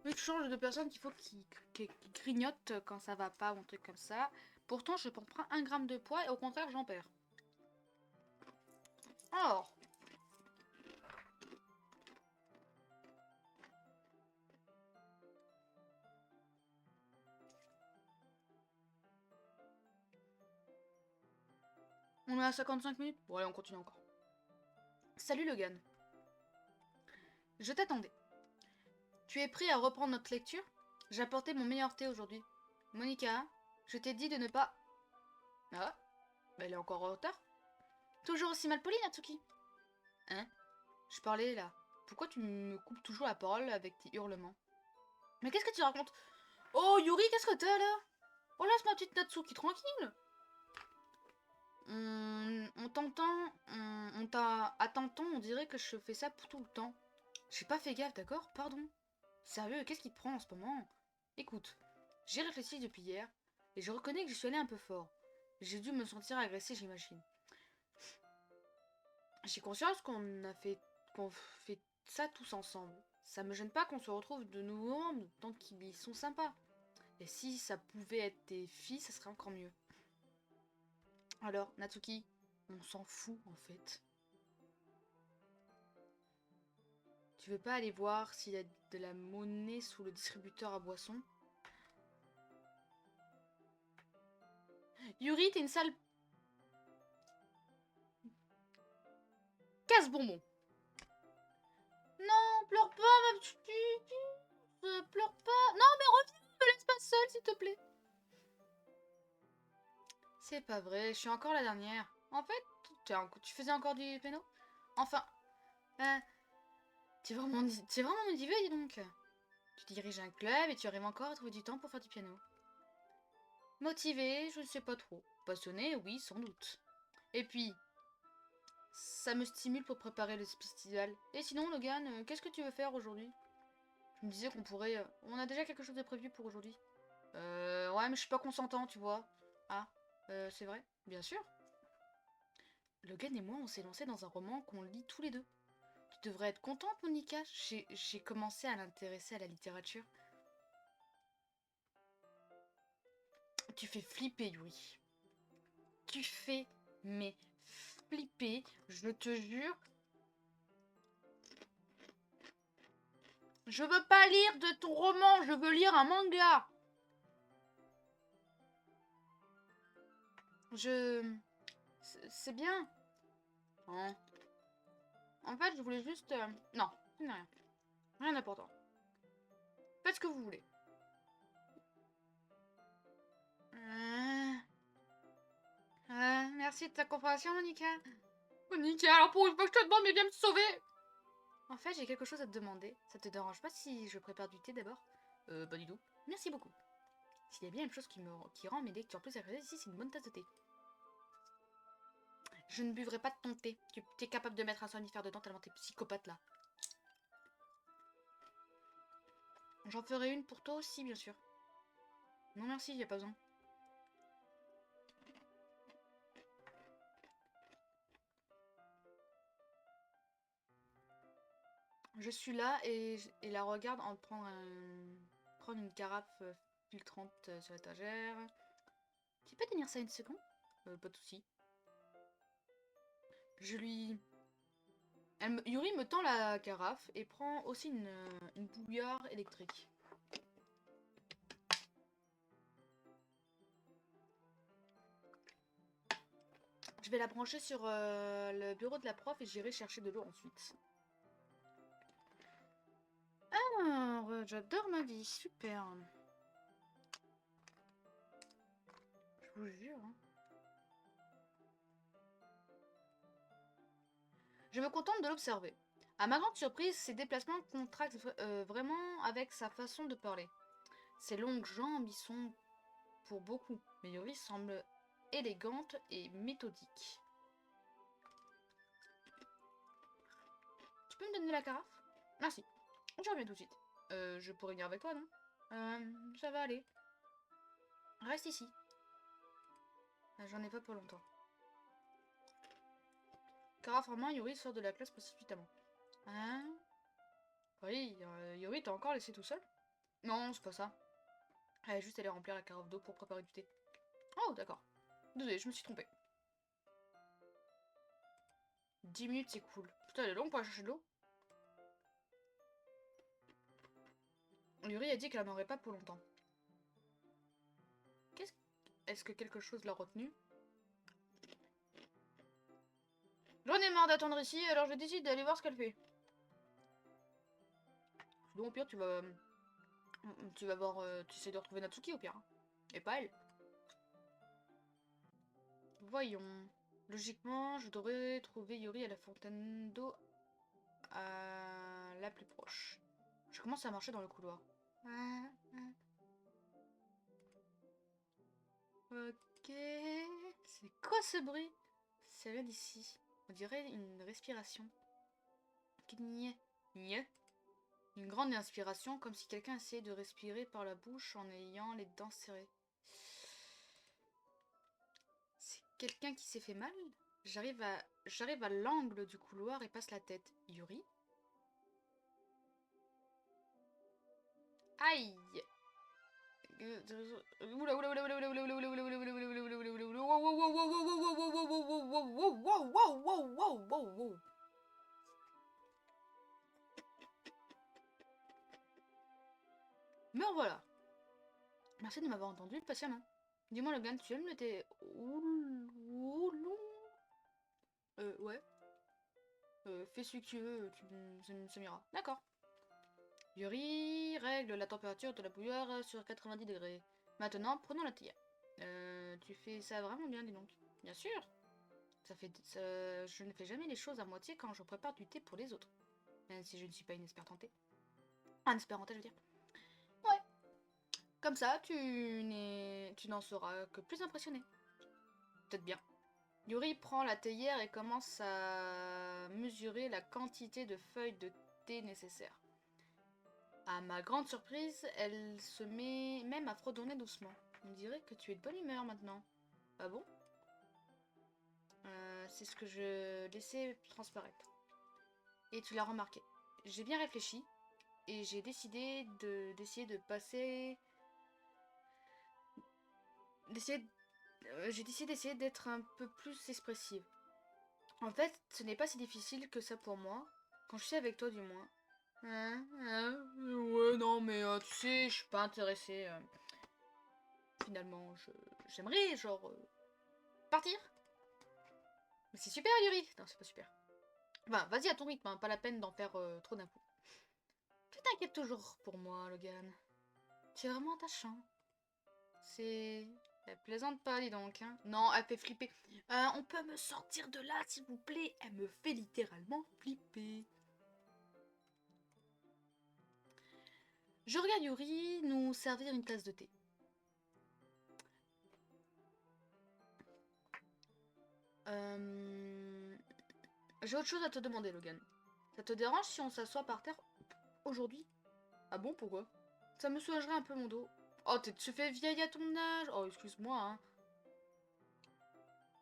Oui, je change de personne qu'il faut qui grignote quand ça va pas ou un truc comme ça. Pourtant, je prends pas 1 gramme de poids et au contraire, j'en perds. Alors. On est à 55 minutes. Bon, allez, on continue encore. Salut Logan. Je t'attendais. Tu es prêt à reprendre notre lecture? J'ai apporté mon meilleur thé aujourd'hui. Monica, je t'ai dit de ne pas... Ah, bah elle est encore en retard. Toujours aussi mal poli, Natsuki. Hein? Je parlais là. Pourquoi tu me coupes toujours la parole avec tes hurlements? Mais qu'est-ce que tu racontes? Oh Yuri, qu'est-ce que t'as là? Oh laisse ma petite Natsuki tranquille. On t'entend, on t'a... À t'entendre, on dirait que je fais ça pour tout le temps. J'ai pas fait gaffe, d'accord? Pardon. Sérieux, qu'est-ce qui te prend en ce moment? Écoute, j'ai réfléchi depuis hier, et je reconnais que je suis allée un peu fort. J'ai dû me sentir agressée, j'imagine. J'ai conscience qu'on fait ça tous ensemble. Ça me gêne pas qu'on se retrouve de nouveau tant qu'ils sont sympas. Et si ça pouvait être tes filles, ça serait encore mieux. Alors, Natsuki, on s'en fout en fait. Tu veux pas aller voir s'il y a de la monnaie sous le distributeur à boissons? Yuri, t'es une sale... casse-bonbon. Non, pleure pas, ma petite fille. Pleure pas. Non, mais reviens, me laisse pas seule, s'il te plaît. C'est pas vrai, je suis encore la dernière. En fait, tu faisais encore du piano? Enfin, tu es vraiment motivé, dis donc. Tu diriges un club et tu arrives encore à trouver du temps pour faire du piano. Motivé, je ne sais pas trop. Passionné, oui, sans doute. Et puis, ça me stimule pour préparer le festival. Et sinon, Logan, qu'est-ce que tu veux faire aujourd'hui? Je me disais qu'on pourrait... on a déjà quelque chose de prévu pour aujourd'hui. Ouais, mais je suis pas consentant, tu vois. Ah, c'est vrai? Bien sûr. Logan et moi, on s'est lancé dans un roman qu'on lit tous les deux. Tu devrais être contente, Monica. J'ai commencé à l'intéresser à la littérature. Tu fais flipper, Yuri. Tu fais, mais flipper, je te jure. Je veux pas lire de ton roman, je veux lire un manga. C'est bien. Hein. En fait, je voulais juste... Non, ce n'est rien. Rien d'important. Faites ce que vous voulez. Merci de ta compréhension, Monica. Monica, alors pour une fois que je te demande, mais viens me sauver. En fait, j'ai quelque chose à te demander. Ça te dérange pas si je prépare du thé d'abord? Pas du tout. Merci beaucoup. S'il y a bien une chose qui rend mes lectures plus agréables ici, c'est une bonne tasse de thé. Je ne buvrai pas de ton thé. Tu es capable de mettre un somnifère dedans tellement t'es psychopathe là. J'en ferai une pour toi aussi, bien sûr. Non merci, y a pas besoin. Je suis là et la regarde en prendre une carafe filtrante sur l'étagère. Tu peux tenir ça une seconde? Pas de soucis. Je lui... Yuri me tend la carafe et prend aussi une bouilloire électrique. Je vais la brancher sur le bureau de la prof et j'irai chercher de l'eau ensuite. Alors, j'adore ma vie, super. Je vous jure. Hein. Je me contente de l'observer. À ma grande surprise, ses déplacements contrastent vraiment avec sa façon de parler. Ses longues jambes y sont pour beaucoup, mais Yuri semble élégante et méthodique. Tu peux me donner la carafe? Merci. Je reviens tout de suite. Je pourrais venir avec toi, non? Ça va aller. Reste ici. J'en ai pas pour longtemps. Carafe en main, Yuri sort de la classe précipitamment. Hein? Oui, Yuri, t'as encore laissé tout seul? Non, c'est pas ça. Elle est juste allée remplir la carafe d'eau pour préparer du thé. Oh, d'accord. Désolé, je me suis trompée. 10 minutes, c'est cool. Putain, elle est longue pour aller chercher de l'eau. Yuri a dit qu'elle n'en aurait pas pour longtemps. Est-ce que quelque chose l'a retenu? J'en ai marre d'attendre ici, alors je décide d'aller voir ce qu'elle fait. Bon, au pire, tu vas voir, tu essaies de retrouver Natsuki au pire. Hein. Et pas elle. Voyons. Logiquement, je devrais trouver Yuri à la fontaine d'eau la plus proche. Je commence à marcher dans le couloir. Ok. C'est quoi ce bruit? Ça vient d'ici. On dirait une respiration. Gnye. Gnye. Une grande inspiration, comme si quelqu'un essayait de respirer par la bouche en ayant les dents serrées. C'est quelqu'un qui s'est fait mal? J'arrive à l'angle du couloir et passe la tête. Yuri? Aïe! Oula oula oula oula oula oula oula oula oula oula oula oula oula oula oula oula oula. Me revoilà. Merci de m'avoir entendu patiemment. Dis-moi Logan, tu aimes le thé? Ouais. Fais celui que tu veux, ça m'ira. D'accord. Yuri règle la température de la bouilloire sur 90 degrés. Maintenant, prenons la théière. Tu fais ça vraiment bien, dis donc. Bien sûr. Je ne fais jamais les choses à moitié quand je prépare du thé pour les autres. Même si je ne suis pas une experte en thé. Un expert en thé, je veux dire. Ouais. Comme ça, tu n'en seras que plus impressionné. Peut-être bien. Yuri prend la théière et commence à mesurer la quantité de feuilles de thé nécessaires. À ma grande surprise, elle se met même à fredonner doucement. On dirait que tu es de bonne humeur maintenant. Ah bon? C'est ce que je laissais transparaître. Et tu l'as remarqué. J'ai bien réfléchi et j'ai décidé d'essayer de passer... J'ai décidé d'essayer d'être un peu plus expressive. En fait, ce n'est pas si difficile que ça pour moi, quand je suis avec toi du moins. Ouais, non, mais tu sais, je suis pas intéressée. Finalement, j'aimerais, genre, partir. Mais c'est super, Yuri. Non, c'est pas super. Enfin, vas-y à ton rythme, hein, pas la peine d'en faire trop d'un coup. Tu t'inquiètes toujours pour moi, Logan. Tu es vraiment attachant. C'est... Elle plaisante pas, dis donc. Hein. Non, elle fait flipper. On peut me sortir de là, s'il vous plaît. Elle me fait littéralement flipper. Je regarde Yuri nous servir une tasse de thé. J'ai autre chose à te demander, Logan. Ça te dérange si on s'assoit par terre aujourd'hui? Ah bon, pourquoi? Ça me soulagerait un peu mon dos. Oh, tu fais vieille à ton âge. Oh, excuse-moi, hein.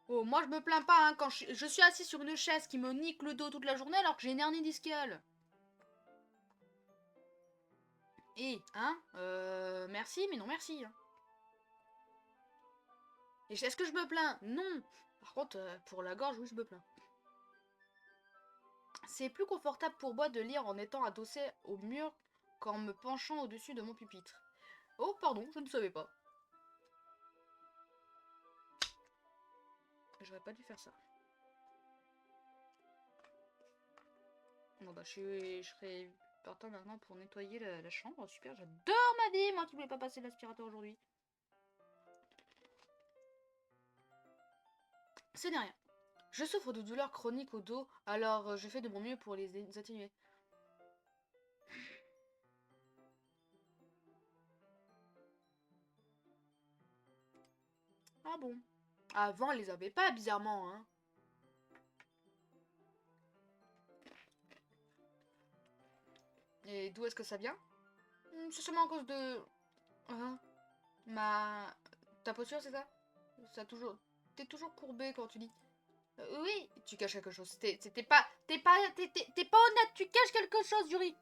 Oh, moi je me plains pas, hein, quand je suis assis sur une chaise qui me nique le dos toute la journée alors que j'ai une hernie discale. Et, hein, merci, mais non merci. Hein. Et est-ce que je me plains? Non. Par contre, pour la gorge, oui, je me plains. C'est plus confortable pour moi de lire en étant adossé au mur qu'en me penchant au-dessus de mon pupitre. Oh, pardon, je ne savais pas. J'aurais pas dû faire ça. Bon bah je serai partant maintenant pour nettoyer la chambre. Super, j'adore ma vie, moi qui voulais pas passer l'aspirateur aujourd'hui. Ce n'est rien. Je souffre de douleurs chroniques au dos, alors je fais de mon mieux pour les atténuer. Ah bon? Avant, elle les avait pas, bizarrement, hein. Et d'où est-ce que ça vient? C'est seulement à cause de... Hein? Ta posture, c'est ça? Ça toujours... T'es toujours courbé quand tu dis... oui, tu caches quelque chose. T'es pas honnête, tu caches quelque chose, Yuri.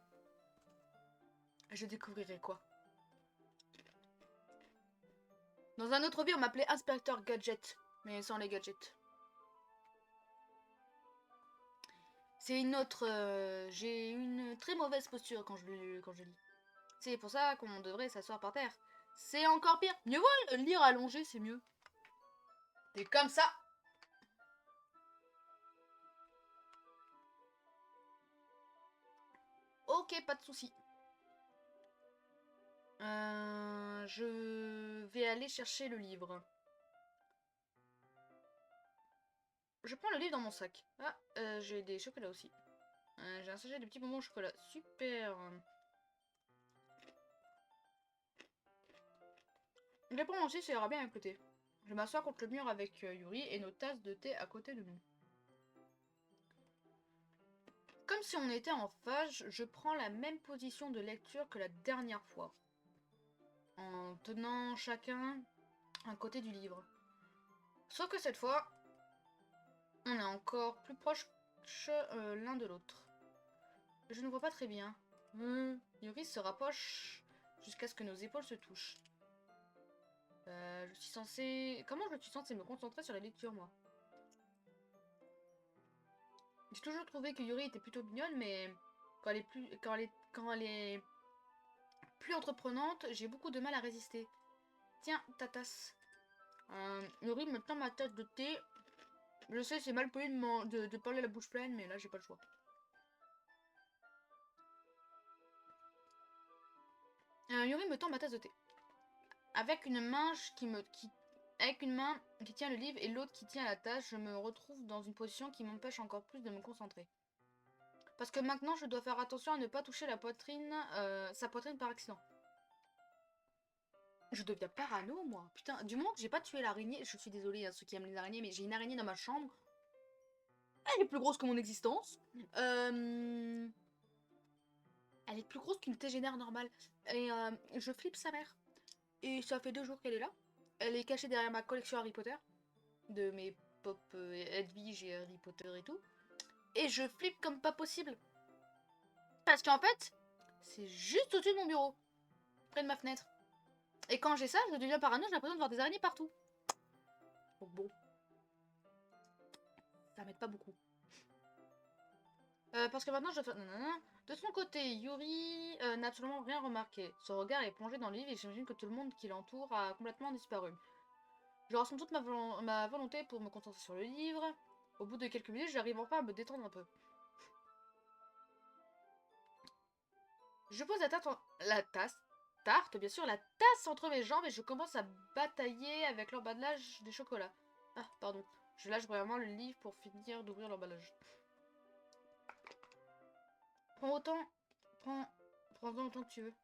Je découvrirai quoi? Dans un autre vie, on m'appelait Inspecteur Gadget, mais sans les gadgets. C'est une autre... j'ai une très mauvaise posture quand je lis. C'est pour ça qu'on devrait s'asseoir par terre. C'est encore pire. Mieux vaut lire allongé, c'est mieux. T'es comme ça. Ok, pas de souci. Je vais aller chercher le livre. Je prends le livre dans mon sac. Ah, j'ai des chocolats aussi. J'ai un sachet de petits bonbons au chocolat. Super. Les pommes aussi, ça ira bien à côté. Je m'assois contre le mur avec Yuri et nos tasses de thé à côté de nous. Comme si on était en phage, je prends la même position de lecture que la dernière fois. En tenant chacun un côté du livre. Sauf que cette fois, on est encore plus proches l'un de l'autre. Je ne vois pas très bien. Yuri se rapproche jusqu'à ce que nos épaules se touchent. Je suis censée... Comment je suis censée me concentrer sur la lecture, moi? J'ai toujours trouvé que Yuri était plutôt mignonne, mais quand elle est plus entreprenante, j'ai beaucoup de mal à résister. Tiens, ta tasse. Yuri me tend ma tasse de thé. Je sais, c'est mal poli de parler la bouche pleine, mais là, j'ai pas le choix. Yuri me tend ma tasse de thé. Avec une main avec une main qui tient le livre et l'autre qui tient la tasse, je me retrouve dans une position qui m'empêche encore plus de me concentrer. Parce que maintenant, je dois faire attention à ne pas toucher sa poitrine par accident. Je deviens parano, moi. Putain, du moment que j'ai pas tué l'araignée, je suis désolée à ceux qui aiment les araignées, mais j'ai une araignée dans ma chambre. Elle est plus grosse que mon existence. Elle est plus grosse qu'une tégénaire normale. Et je flippe sa mère. Et ça fait 2 jours qu'elle est là. Elle est cachée derrière ma collection Harry Potter. De mes pop Edwige et Harry Potter et tout. Et je flippe comme pas possible. Parce qu'en fait, c'est juste au-dessus de mon bureau. Près de ma fenêtre. Et quand j'ai ça, je deviens parano, j'ai l'impression de voir des araignées partout. Donc bon. Ça m'aide pas beaucoup. Parce que maintenant je fais... De son côté, Yuri n'a absolument rien remarqué. Son regard est plongé dans le livre et j'imagine que tout le monde qui l'entoure a complètement disparu. Je ressens toute ma volonté pour me concentrer sur le livre. Au bout de quelques minutes, j'arrive enfin à me détendre un peu. Je pose tarte, bien sûr, la tasse entre mes jambes et je commence à batailler avec l'emballage des chocolats. Ah, pardon. Je lâche vraiment le livre pour finir d'ouvrir l'emballage. Prends autant... Prends autant que tu veux.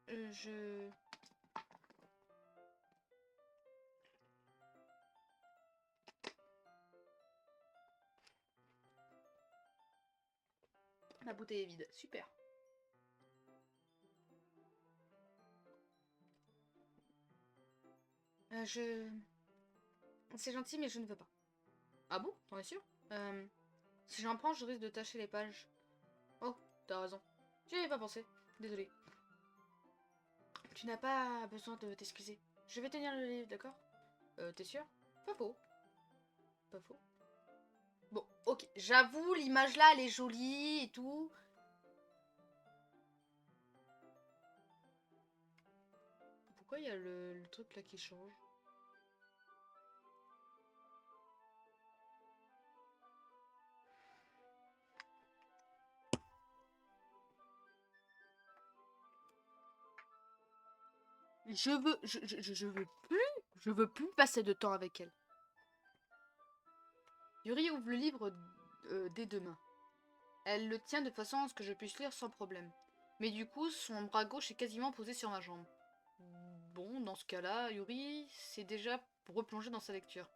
Je... La bouteille est vide. Super. Je... C'est gentil, mais je ne veux pas. Ah bon? T'en es sûr? Si j'en prends, je risque de tacher les pages. Oh, t'as raison. J'y avais pas pensé. Désolée. Tu n'as pas besoin de t'excuser. Je vais tenir le livre, d'accord? T'es sûr? Pas faux. Pas faux. Bon, ok. J'avoue, l'image là, elle est jolie et tout. Pourquoi il y a le truc là qui change? Je veux plus passer de temps avec elle. Yuri ouvre le livre dès demain. Elle le tient de façon à ce que je puisse lire sans problème. Mais du coup, son bras gauche est quasiment posé sur ma jambe. Bon, dans ce cas-là, Yuri s'est déjà replongé dans sa lecture.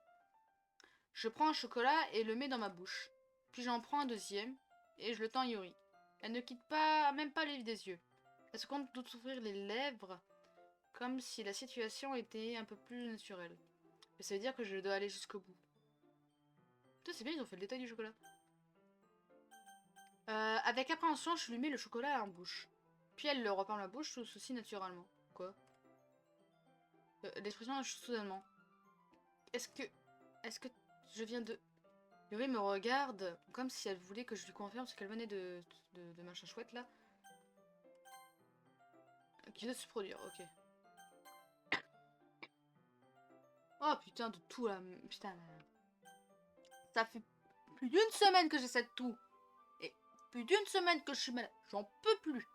Je prends un chocolat et le mets dans ma bouche. Puis j'en prends un deuxième et je le tends à Yuri. Elle ne quitte même pas le livre des yeux. Elle se compte d'ouvrir les lèvres comme si la situation était un peu plus naturelle. Mais ça veut dire que je dois aller jusqu'au bout. Putain, c'est bien, ils ont fait le détail du chocolat. Avec appréhension, je lui mets le chocolat en bouche. Puis elle le reprend la bouche tout ceci naturellement. Quoi? L'expression lâche soudainement. Est-ce que... Est-ce que je viens de... Yuri me regarde comme si elle voulait que je lui confirme ce qu'elle venait de machin chouette là. Qui vient de se produire, ok. Oh putain, de tout là. Putain. Ça fait plus d'une semaine que j'ai cette toux. Et plus d'une semaine que je suis malade. J'en peux plus.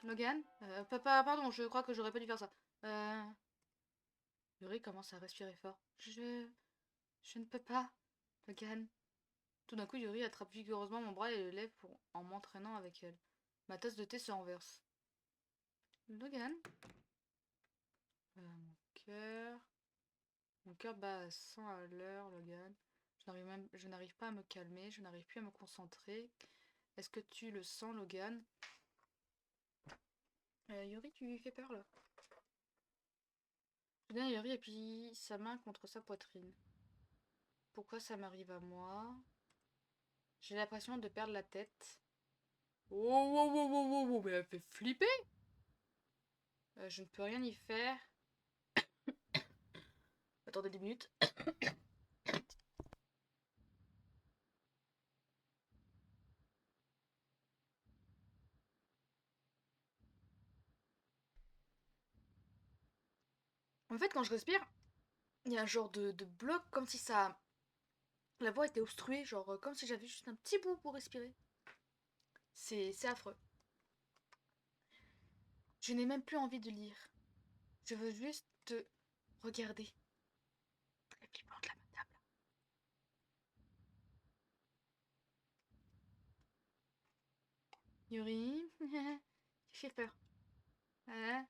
Logan, papa, pardon, je crois que j'aurais pas dû faire ça. Yuri commence à respirer fort. Je ne peux pas. Logan. Tout d'un coup, Yuri attrape vigoureusement mon bras et le lève en m'entraînant avec elle. Ma tasse de thé se renverse. Logan. Mon cœur. Mon cœur bat à 100 à l'heure, Logan. Je n'arrive pas à me calmer, je n'arrive plus à me concentrer. Est-ce que tu le sens, Logan? Yuri, tu lui fais peur, là. Soudain, Yuri appuie sa main contre sa poitrine. Pourquoi ça m'arrive à moi? J'ai l'impression de perdre la tête. Oh, oh, oh, oh, oh, oh, mais elle fait flipper! Je ne peux rien y faire. Attendez 10 minutes. En fait, quand je respire, il y a un genre de bloc, comme si ça... La voix était obstruée, genre comme si j'avais juste un petit bout pour respirer. C'est affreux. Je n'ai même plus envie de lire. Je veux juste te regarder. Et puis prendre la table. Yuri, tu fais peur. Hein?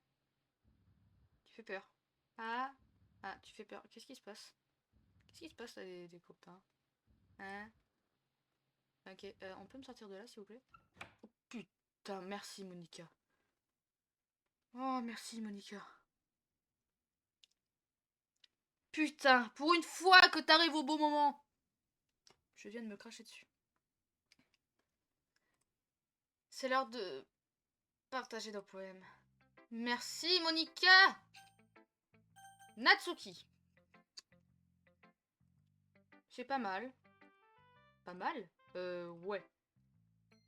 Tu fais peur. Ah, ah, tu fais peur. Qu'est-ce qui se passe? Qu'est-ce qui se passe, là, les copains? Hein? Ok, on peut me sortir de là, s'il vous plaît? Oh putain, merci, Monica. Oh, merci, Monica. Putain, pour une fois que t'arrives au bon moment. Je viens de me cracher dessus. C'est l'heure de partager nos poèmes. Merci, Monica. Natsuki. C'est pas mal. Pas mal? Ouais.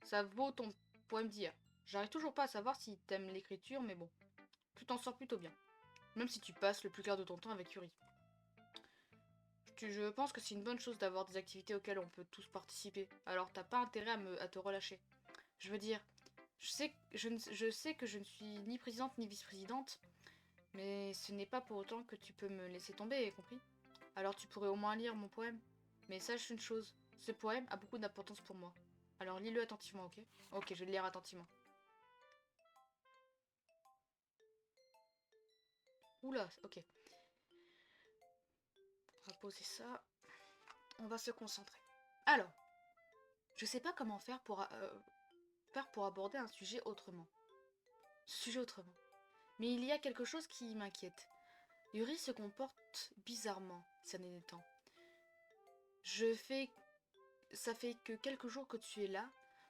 Ça vaut ton poème d'hier. J'arrive toujours pas à savoir si t'aimes l'écriture, mais bon. Tu t'en sors plutôt bien. Même si tu passes le plus clair de ton temps avec Yuri. Je pense que c'est une bonne chose d'avoir des activités auxquelles on peut tous participer. Alors t'as pas intérêt à te relâcher. Je veux dire, je sais que je ne suis ni présidente ni vice-présidente, mais ce n'est pas pour autant que tu peux me laisser tomber, compris? Alors tu pourrais au moins lire mon poème. Mais sache une chose, ce poème a beaucoup d'importance pour moi. Alors lis-le attentivement, ok? Ok, je vais le lire attentivement. Oula, ok. On va poser ça. On va se concentrer. Alors, je sais pas comment faire pour aborder un sujet autrement. Ce sujet autrement. Mais il y a quelque chose qui m'inquiète. Yuri se comporte bizarrement ces derniers temps. Ça fait que quelques jours que tu es là,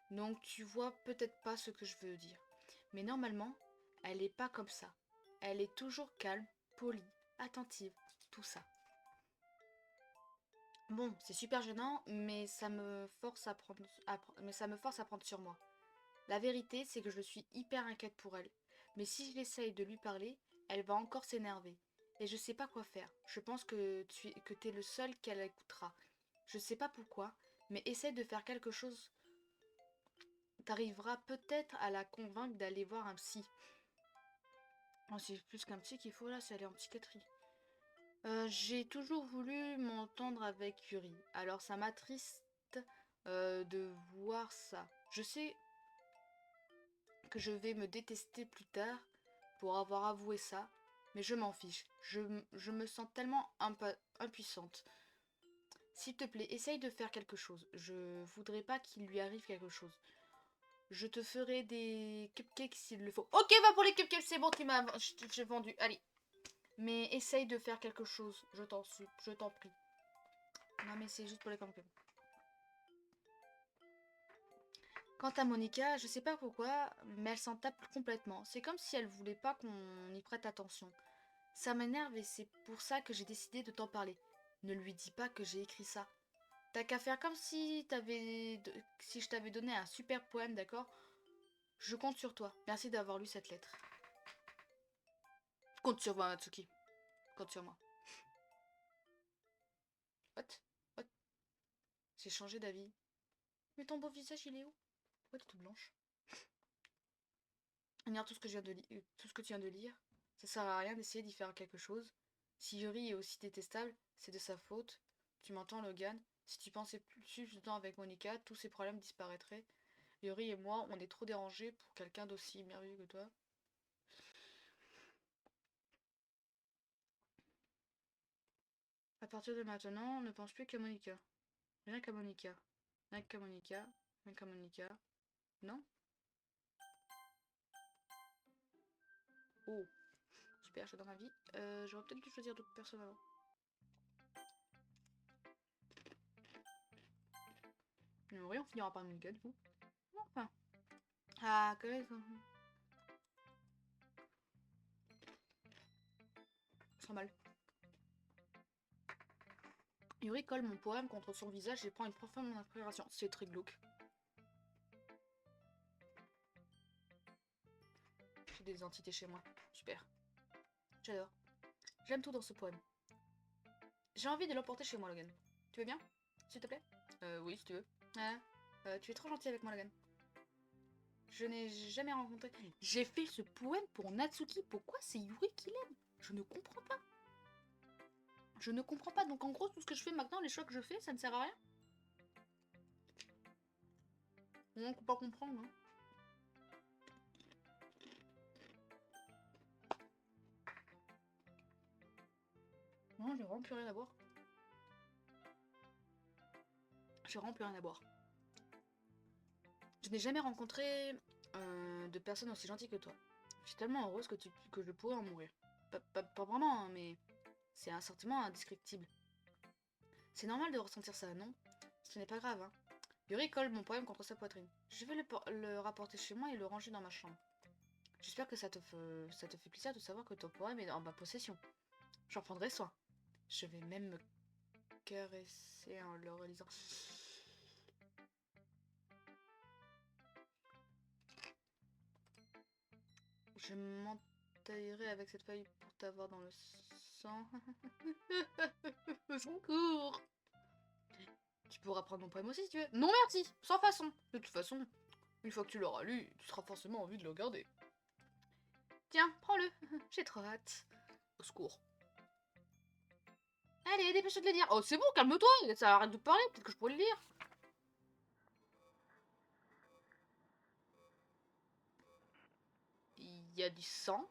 donc tu vois peut-être pas ce que je veux dire. Mais normalement, elle est pas comme ça. Elle est toujours calme, polie, attentive, tout ça. Bon, c'est super gênant, mais ça me force à prendre sur moi. La vérité, c'est que je suis hyper inquiète pour elle. Mais si je l'essaye de lui parler, elle va encore s'énerver. Et je sais pas quoi faire. Je pense que t'es le seul qu'elle écoutera. Je sais pas pourquoi, mais essaye de faire quelque chose. T'arriveras peut-être à la convaincre d'aller voir un psy. Oh, c'est plus qu'un psy qu'il faut là, c'est aller en psychiatrie. J'ai toujours voulu m'entendre avec Yuri, alors ça m'attriste de voir ça. Je sais que je vais me détester plus tard pour avoir avoué ça, mais je m'en fiche. Je me sens tellement impuissante. S'il te plaît, essaye de faire quelque chose. Je voudrais pas qu'il lui arrive quelque chose. Je te ferai des cupcakes s'il le faut. Ok, va pour les cupcakes, c'est bon, j'ai vendu. Allez. Mais essaye de faire quelque chose, je t'en prie. Non mais c'est juste pour les cupcakes. Quant à Monica, je sais pas pourquoi, mais elle s'en tape complètement. C'est comme si elle voulait pas qu'on y prête attention. Ça m'énerve et c'est pour ça que j'ai décidé de t'en parler. Ne lui dis pas que j'ai écrit ça. T'as qu'à faire comme si je t'avais donné un super poème, d'accord? Je compte sur toi. Merci d'avoir lu cette lettre. Compte sur moi, Natsuki. Compte sur moi. What? What? J'ai changé d'avis. Mais ton beau visage, il est où? Pourquoi t'es toute blanche? Regarde tout ce que je viens de lire, tout ce que tu viens de lire. Ça sert à rien d'essayer d'y faire quelque chose. Si Yuri est aussi détestable, c'est de sa faute. Tu m'entends, Logan? Si tu pensais plus de temps avec Monica, tous ces problèmes disparaîtraient. Yuri et moi, on est trop dérangés pour quelqu'un d'aussi merveilleux que toi. À partir de maintenant, ne pense plus qu'à Monica. Rien qu'à Monica. Rien qu'à Monica. Rien qu'à Monica. Non? Oh, super, je dans ma vie. J'aurais peut-être dû choisir d'autres personnes avant. Mais oui, on finira par Monica du coup. Enfin. Ah, que sans mal. Yuri colle mon poème contre son visage et prend une profonde inspiration. C'est très glauque. J'ai des entités chez moi. Super. J'adore. J'aime tout dans ce poème. J'ai envie de l'emporter chez moi, Logan. Tu veux bien? S'il te plaît? Oui, si tu veux. Ah, tu es trop gentil avec moi, Logan. Je n'ai jamais rencontré... J'ai fait ce poème pour Natsuki. Pourquoi c'est Yuri qui l'aime? Je ne comprends pas. Je ne comprends pas. Donc en gros, tout ce que je fais maintenant, les choix que je fais, ça ne sert à rien? On ne peut pas comprendre, hein. Non, j'ai vraiment plus rien à boire. J'ai vraiment plus rien à boire. Je n'ai jamais rencontré de personne aussi gentille que toi. Je suis tellement heureuse que je pourrais en mourir. Pas vraiment, hein, mais c'est un sentiment indescriptible. C'est normal de ressentir ça, non? Ce n'est pas grave, hein. Yuri colle mon poème contre sa poitrine. Je vais le rapporter chez moi et le ranger dans ma chambre. J'espère que ça te fait plaisir de savoir que ton poème est en ma possession. J'en prendrai soin. Je vais même me caresser en le relisant. Je m'entaillerai avec cette feuille pour t'avoir dans le sang. Au secours! Tu pourras prendre mon poème aussi si tu veux. Non merci, sans façon. De toute façon, une fois que tu l'auras lu, tu seras forcément envie de le regarder. Tiens, prends-le. J'ai trop hâte. Au secours. Allez, dépêche-toi de le lire. Oh, c'est bon, calme-toi. Ça arrête de parler, peut-être que je pourrais le lire. Il y a du sang.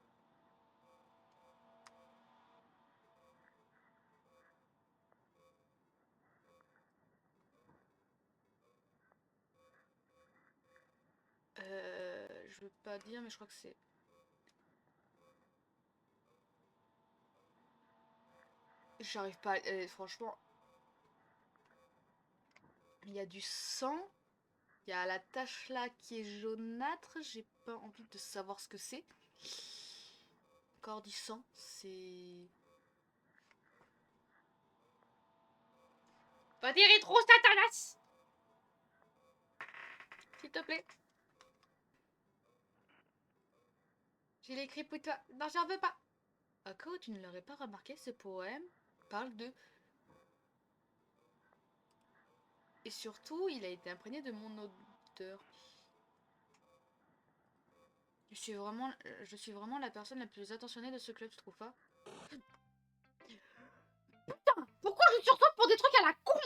Je veux pas dire, mais je crois que c'est... J'arrive pas... franchement... Il y a du sang. Il y a la tache là qui est jaunâtre. J'ai pas envie de savoir ce que c'est. Encore du sang. C'est... Va dire trop Satanas! S'il te plaît. J'ai écrit pour toi. Non, j'en veux pas. À quoi tu ne l'aurais pas remarqué, ce poème parle de... Et surtout, il a été imprégné de mon odeur. Je suis vraiment la personne la plus attentionnée de ce club, tu trouves pas? Putain, pourquoi je sursaute pour des trucs à la con?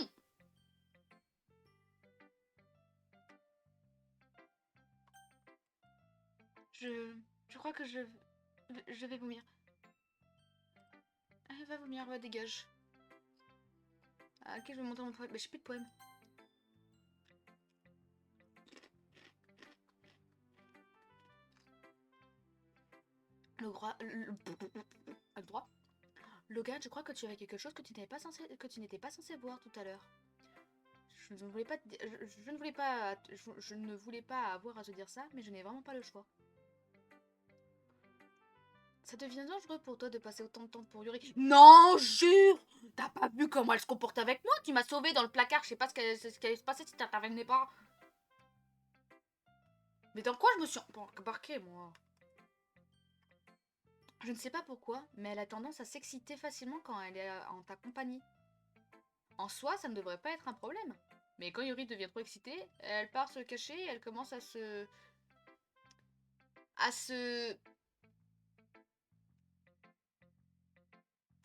Je crois que je vais vomir. Ah, va vomir, va dégage. Ah, ok, je vais monter mon poème. Mais j'ai plus de poème. Le droit... Le droit. Logan, je crois que tu avais quelque chose que tu n'étais pas censé voir tout à l'heure. Je ne voulais pas, je ne voulais pas, je ne voulais pas avoir à te dire ça, mais je n'ai vraiment pas le choix. Ça devient dangereux pour toi de passer autant de temps pour Yuri. Non, jure! T'as pas vu comment elle se comporte avec moi? Tu m'as sauvée dans le placard, je sais pas ce qui allait se passer si t'intervenais pas. Mais dans quoi je me suis embarquée, moi? Je ne sais pas pourquoi, mais elle a tendance à s'exciter facilement quand elle est en ta compagnie. En soi, ça ne devrait pas être un problème. Mais quand Yuri devient trop excitée, elle part se cacher et elle commence à se...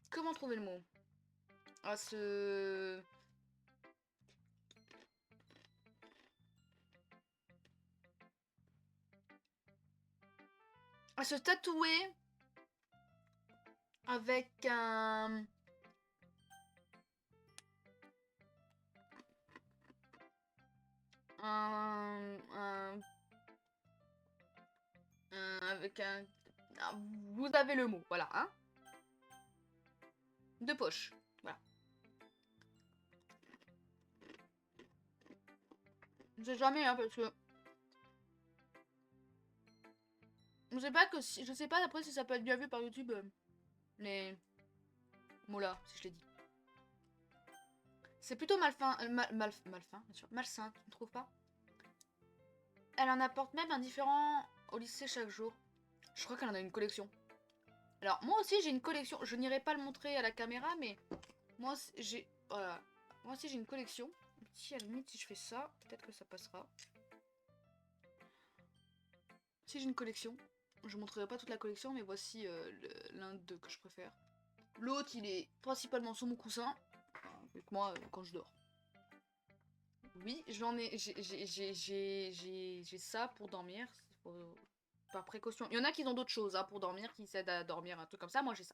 Comment trouver le mot? À se... À se tatouer avec un avec vous avez le mot, voilà, hein. De poche, voilà. Je sais jamais, hein, parce que... Je sais pas après si ça peut être bien vu par YouTube, les mots là, si je l'ai dit. C'est plutôt malfin, malfin, bien sûr, malsain, tu ne trouves pas? Elle en apporte même un différent au lycée chaque jour. Je crois qu'elle en a une collection. Alors, moi aussi j'ai une collection. Je n'irai pas le montrer à la caméra, mais moi j'ai... Voilà. Moi aussi j'ai une collection. Si à la limite, si je fais ça, peut-être que ça passera. Si j'ai une collection. Je montrerai pas toute la collection, mais voici l'un d'eux que je préfère. L'autre, il est principalement sur mon coussin. Avec moi quand je dors. Oui, j'en ai... J'ai ça pour dormir. Par précaution. Il y en a qui ont d'autres choses hein, pour dormir, qui s'aident à dormir, un truc comme ça. Moi, j'ai ça.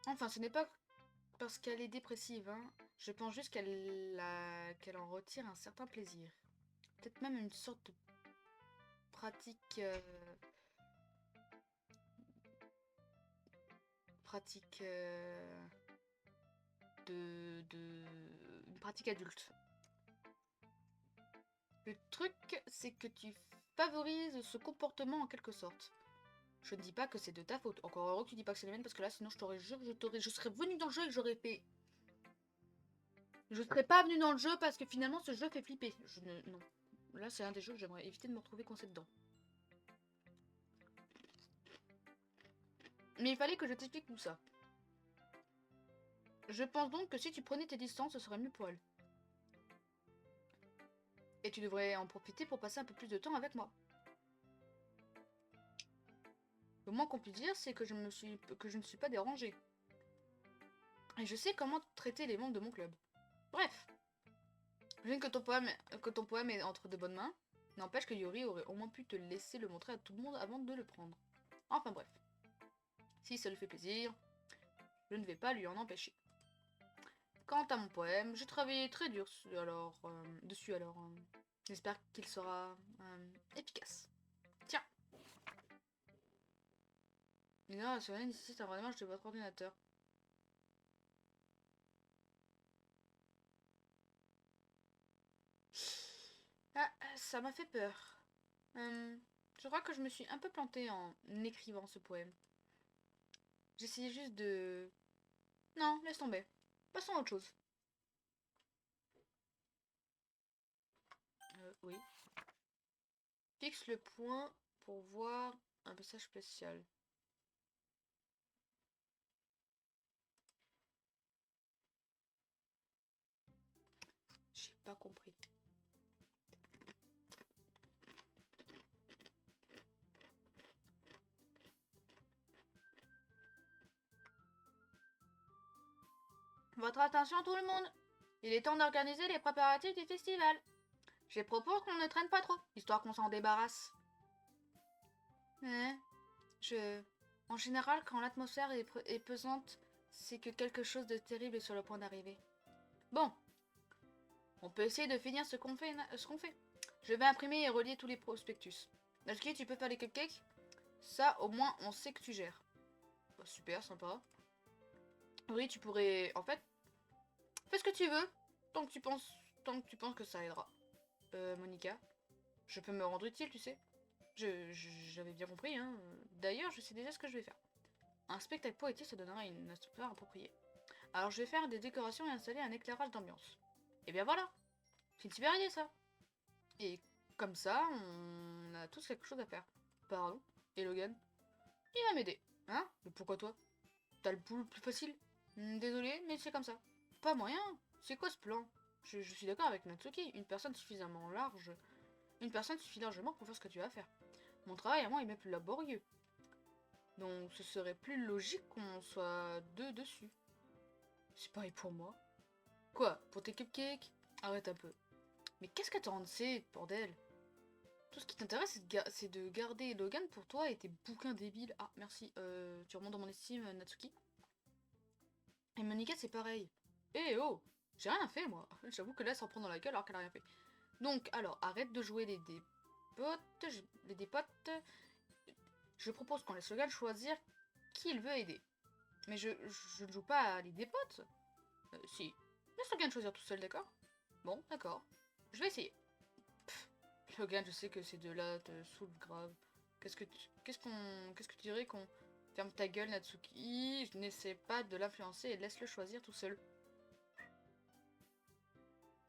Enfin, ce n'est pas parce qu'elle est dépressive. Hein. Je pense juste qu'elle en retire un certain plaisir. Peut-être même une sorte de pratique... pratique... Une pratique adulte. Le truc, c'est que tu favorises ce comportement en quelque sorte. Je ne dis pas que c'est de ta faute. Encore heureux que tu dis pas que c'est la mienne parce que là, sinon je serais venu dans le jeu et que j'aurais fait. Je serais pas venu dans le jeu parce que finalement ce jeu fait flipper. Non. Là, c'est un des jeux que j'aimerais éviter de me retrouver coincé dedans. Mais il fallait que je t'explique tout ça. Je pense donc que si tu prenais tes distances, ce serait mieux pour elle. Et tu devrais en profiter pour passer un peu plus de temps avec moi. Le moins qu'on puisse dire, c'est que je ne suis pas dérangée. Et je sais comment traiter les membres de mon club. Bref. J'imagine que ton poème est entre de bonnes mains. N'empêche que Yuri aurait au moins pu te laisser le montrer à tout le monde avant de le prendre. Enfin bref. Si ça lui fait plaisir, je ne vais pas lui en empêcher. Quant à mon poème, j'ai travaillé très dur dessus alors. J'espère qu'il sera efficace. Tiens. Mais non, cela nécessite un redémarrage de votre ordinateur. Ah, ça m'a fait peur. Je crois que je me suis un peu plantée en écrivant ce poème. J'essayais juste de... Non, laisse tomber. Passons à autre chose. Oui. Fixe le point pour voir un message spécial. J'ai pas compris. Votre attention tout le monde. Il est temps d'organiser les préparatifs du festival. Je propose qu'on ne traîne pas trop, histoire qu'on s'en débarrasse. Hein? En général, quand l'atmosphère est pesante, c'est que quelque chose de terrible est sur le point d'arriver. Bon. On peut essayer de finir ce qu'on fait. Je vais imprimer et relier tous les prospectus. Nalki, tu peux faire les cupcakes? Ça, au moins, on sait que tu gères. Bah, super, sympa. Oui, tu pourrais... En fait, fais ce que tu veux, tant que tu penses que ça aidera. Monica, je peux me rendre utile, tu sais. J'avais bien compris, hein. D'ailleurs, je sais déjà ce que je vais faire. Un spectacle poétique, ça donnera une atmosphère appropriée. Alors, je vais faire des décorations et installer un éclairage d'ambiance. Et bien voilà. C'est une super idée, ça. Et comme ça, on a tous quelque chose à faire. Pardon. Et Logan, il va m'aider. Hein? Mais pourquoi toi? t'as le boulot plus facile. Désolé, mais c'est comme ça. Pas moyen. C'est quoi ce plan? Je suis d'accord avec Natsuki. Une personne suffisamment large. Une personne suffit largement pour faire ce que tu vas faire. Mon travail à moi est même plus laborieux. Donc ce serait plus logique qu'on soit deux dessus. C'est pareil pour moi. Quoi? Pour tes cupcakes? Arrête un peu. Mais qu'est-ce que t'en sais, bordel? Tout ce qui t'intéresse, c'est de garder Logan pour toi et tes bouquins débiles. Ah, merci. Tu remontes dans mon estime, Natsuki. Et Monica, c'est pareil. Eh oh! J'ai rien fait, moi. J'avoue que là, ça en prend dans la gueule alors qu'elle a rien fait. Donc, alors, arrête de jouer les dépotes. Les dépotes. Je propose qu'on laisse Logan choisir qui il veut aider. Mais je ne joue pas à les dépotes. Si. Laisse Logan choisir tout seul, d'accord? Bon, d'accord. Je vais essayer. Pff, Logan, je sais que ces deux-là te saoulent grave. Qu'est-ce que tu dirais qu'on ferme ta gueule, Natsuki? Je n'essaie pas de l'influencer et laisse-le choisir tout seul.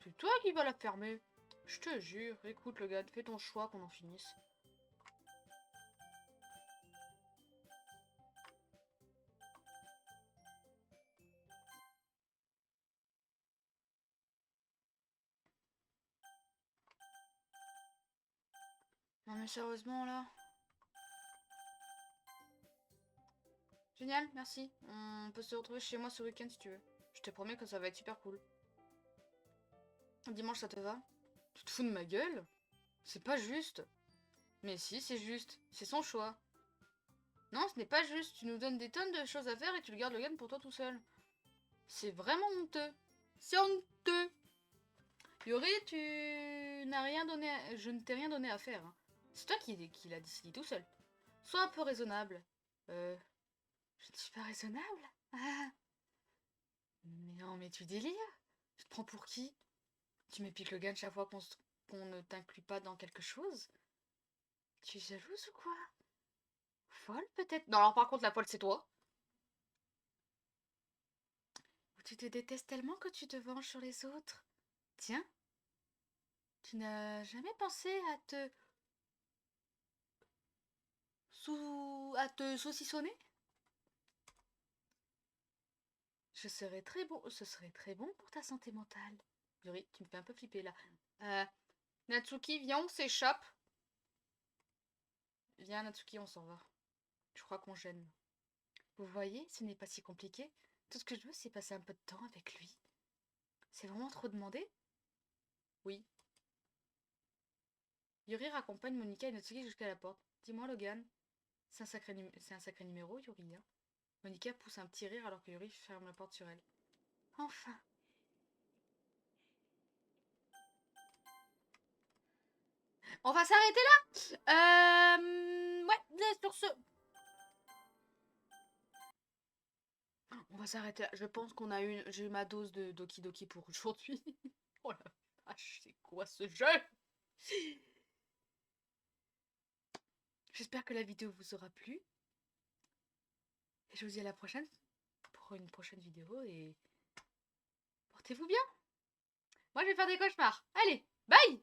C'est toi qui vas la fermer. Je te jure. Écoute, Logan, fais ton choix, qu'on en finisse. Non mais sérieusement, là... Génial, merci. On peut se retrouver chez moi ce week-end si tu veux. Je te promets que ça va être super cool. Dimanche, ça te va? Tu te fous de ma gueule? C'est pas juste. Mais si, c'est juste. C'est son choix. Non, ce n'est pas juste. Tu nous donnes des tonnes de choses à faire et tu le gardes Logan pour toi tout seul. C'est vraiment honteux. C'est honteux. Yuri, tu n'as rien donné je ne t'ai rien donné à faire. Hein. C'est toi qui l'as décidé tout seul. Sois un peu raisonnable. Je ne suis pas raisonnable? Ah. Mais non, mais tu délires. Tu te prends pour qui? Tu m'épiques Logan chaque fois qu'on ne t'inclut pas dans quelque chose? Tu es jalouse ou quoi? Folle peut-être? Non, alors par contre, la folle, c'est toi. Ou tu te détestes tellement que tu te venges sur les autres? Tiens, tu n'as jamais pensé à te saucissonner? Ce serait très bon pour ta santé mentale. Yuri, tu me fais un peu flipper là. Natsuki, viens, on s'échappe. Viens, Natsuki, on s'en va. Je crois qu'on gêne. Vous voyez, ce n'est pas si compliqué. Tout ce que je veux, c'est passer un peu de temps avec lui. C'est vraiment trop demandé? Oui. Yuri raccompagne Monica et Natsuki jusqu'à la porte. Dis-moi, Logan. C'est un sacré numéro, Yuri. Hein. Monica pousse un petit rire alors que Yuri ferme la porte sur elle. Enfin. On va s'arrêter là. Ouais, sur ce... On va s'arrêter là. Je pense qu'on a j'ai eu ma dose de Doki Doki pour aujourd'hui. Oh la vache, c'est quoi ce jeu? J'espère que la vidéo vous aura plu. Et je vous dis à la prochaine pour une prochaine vidéo et portez-vous bien. Moi je vais faire des cauchemars. Allez, bye!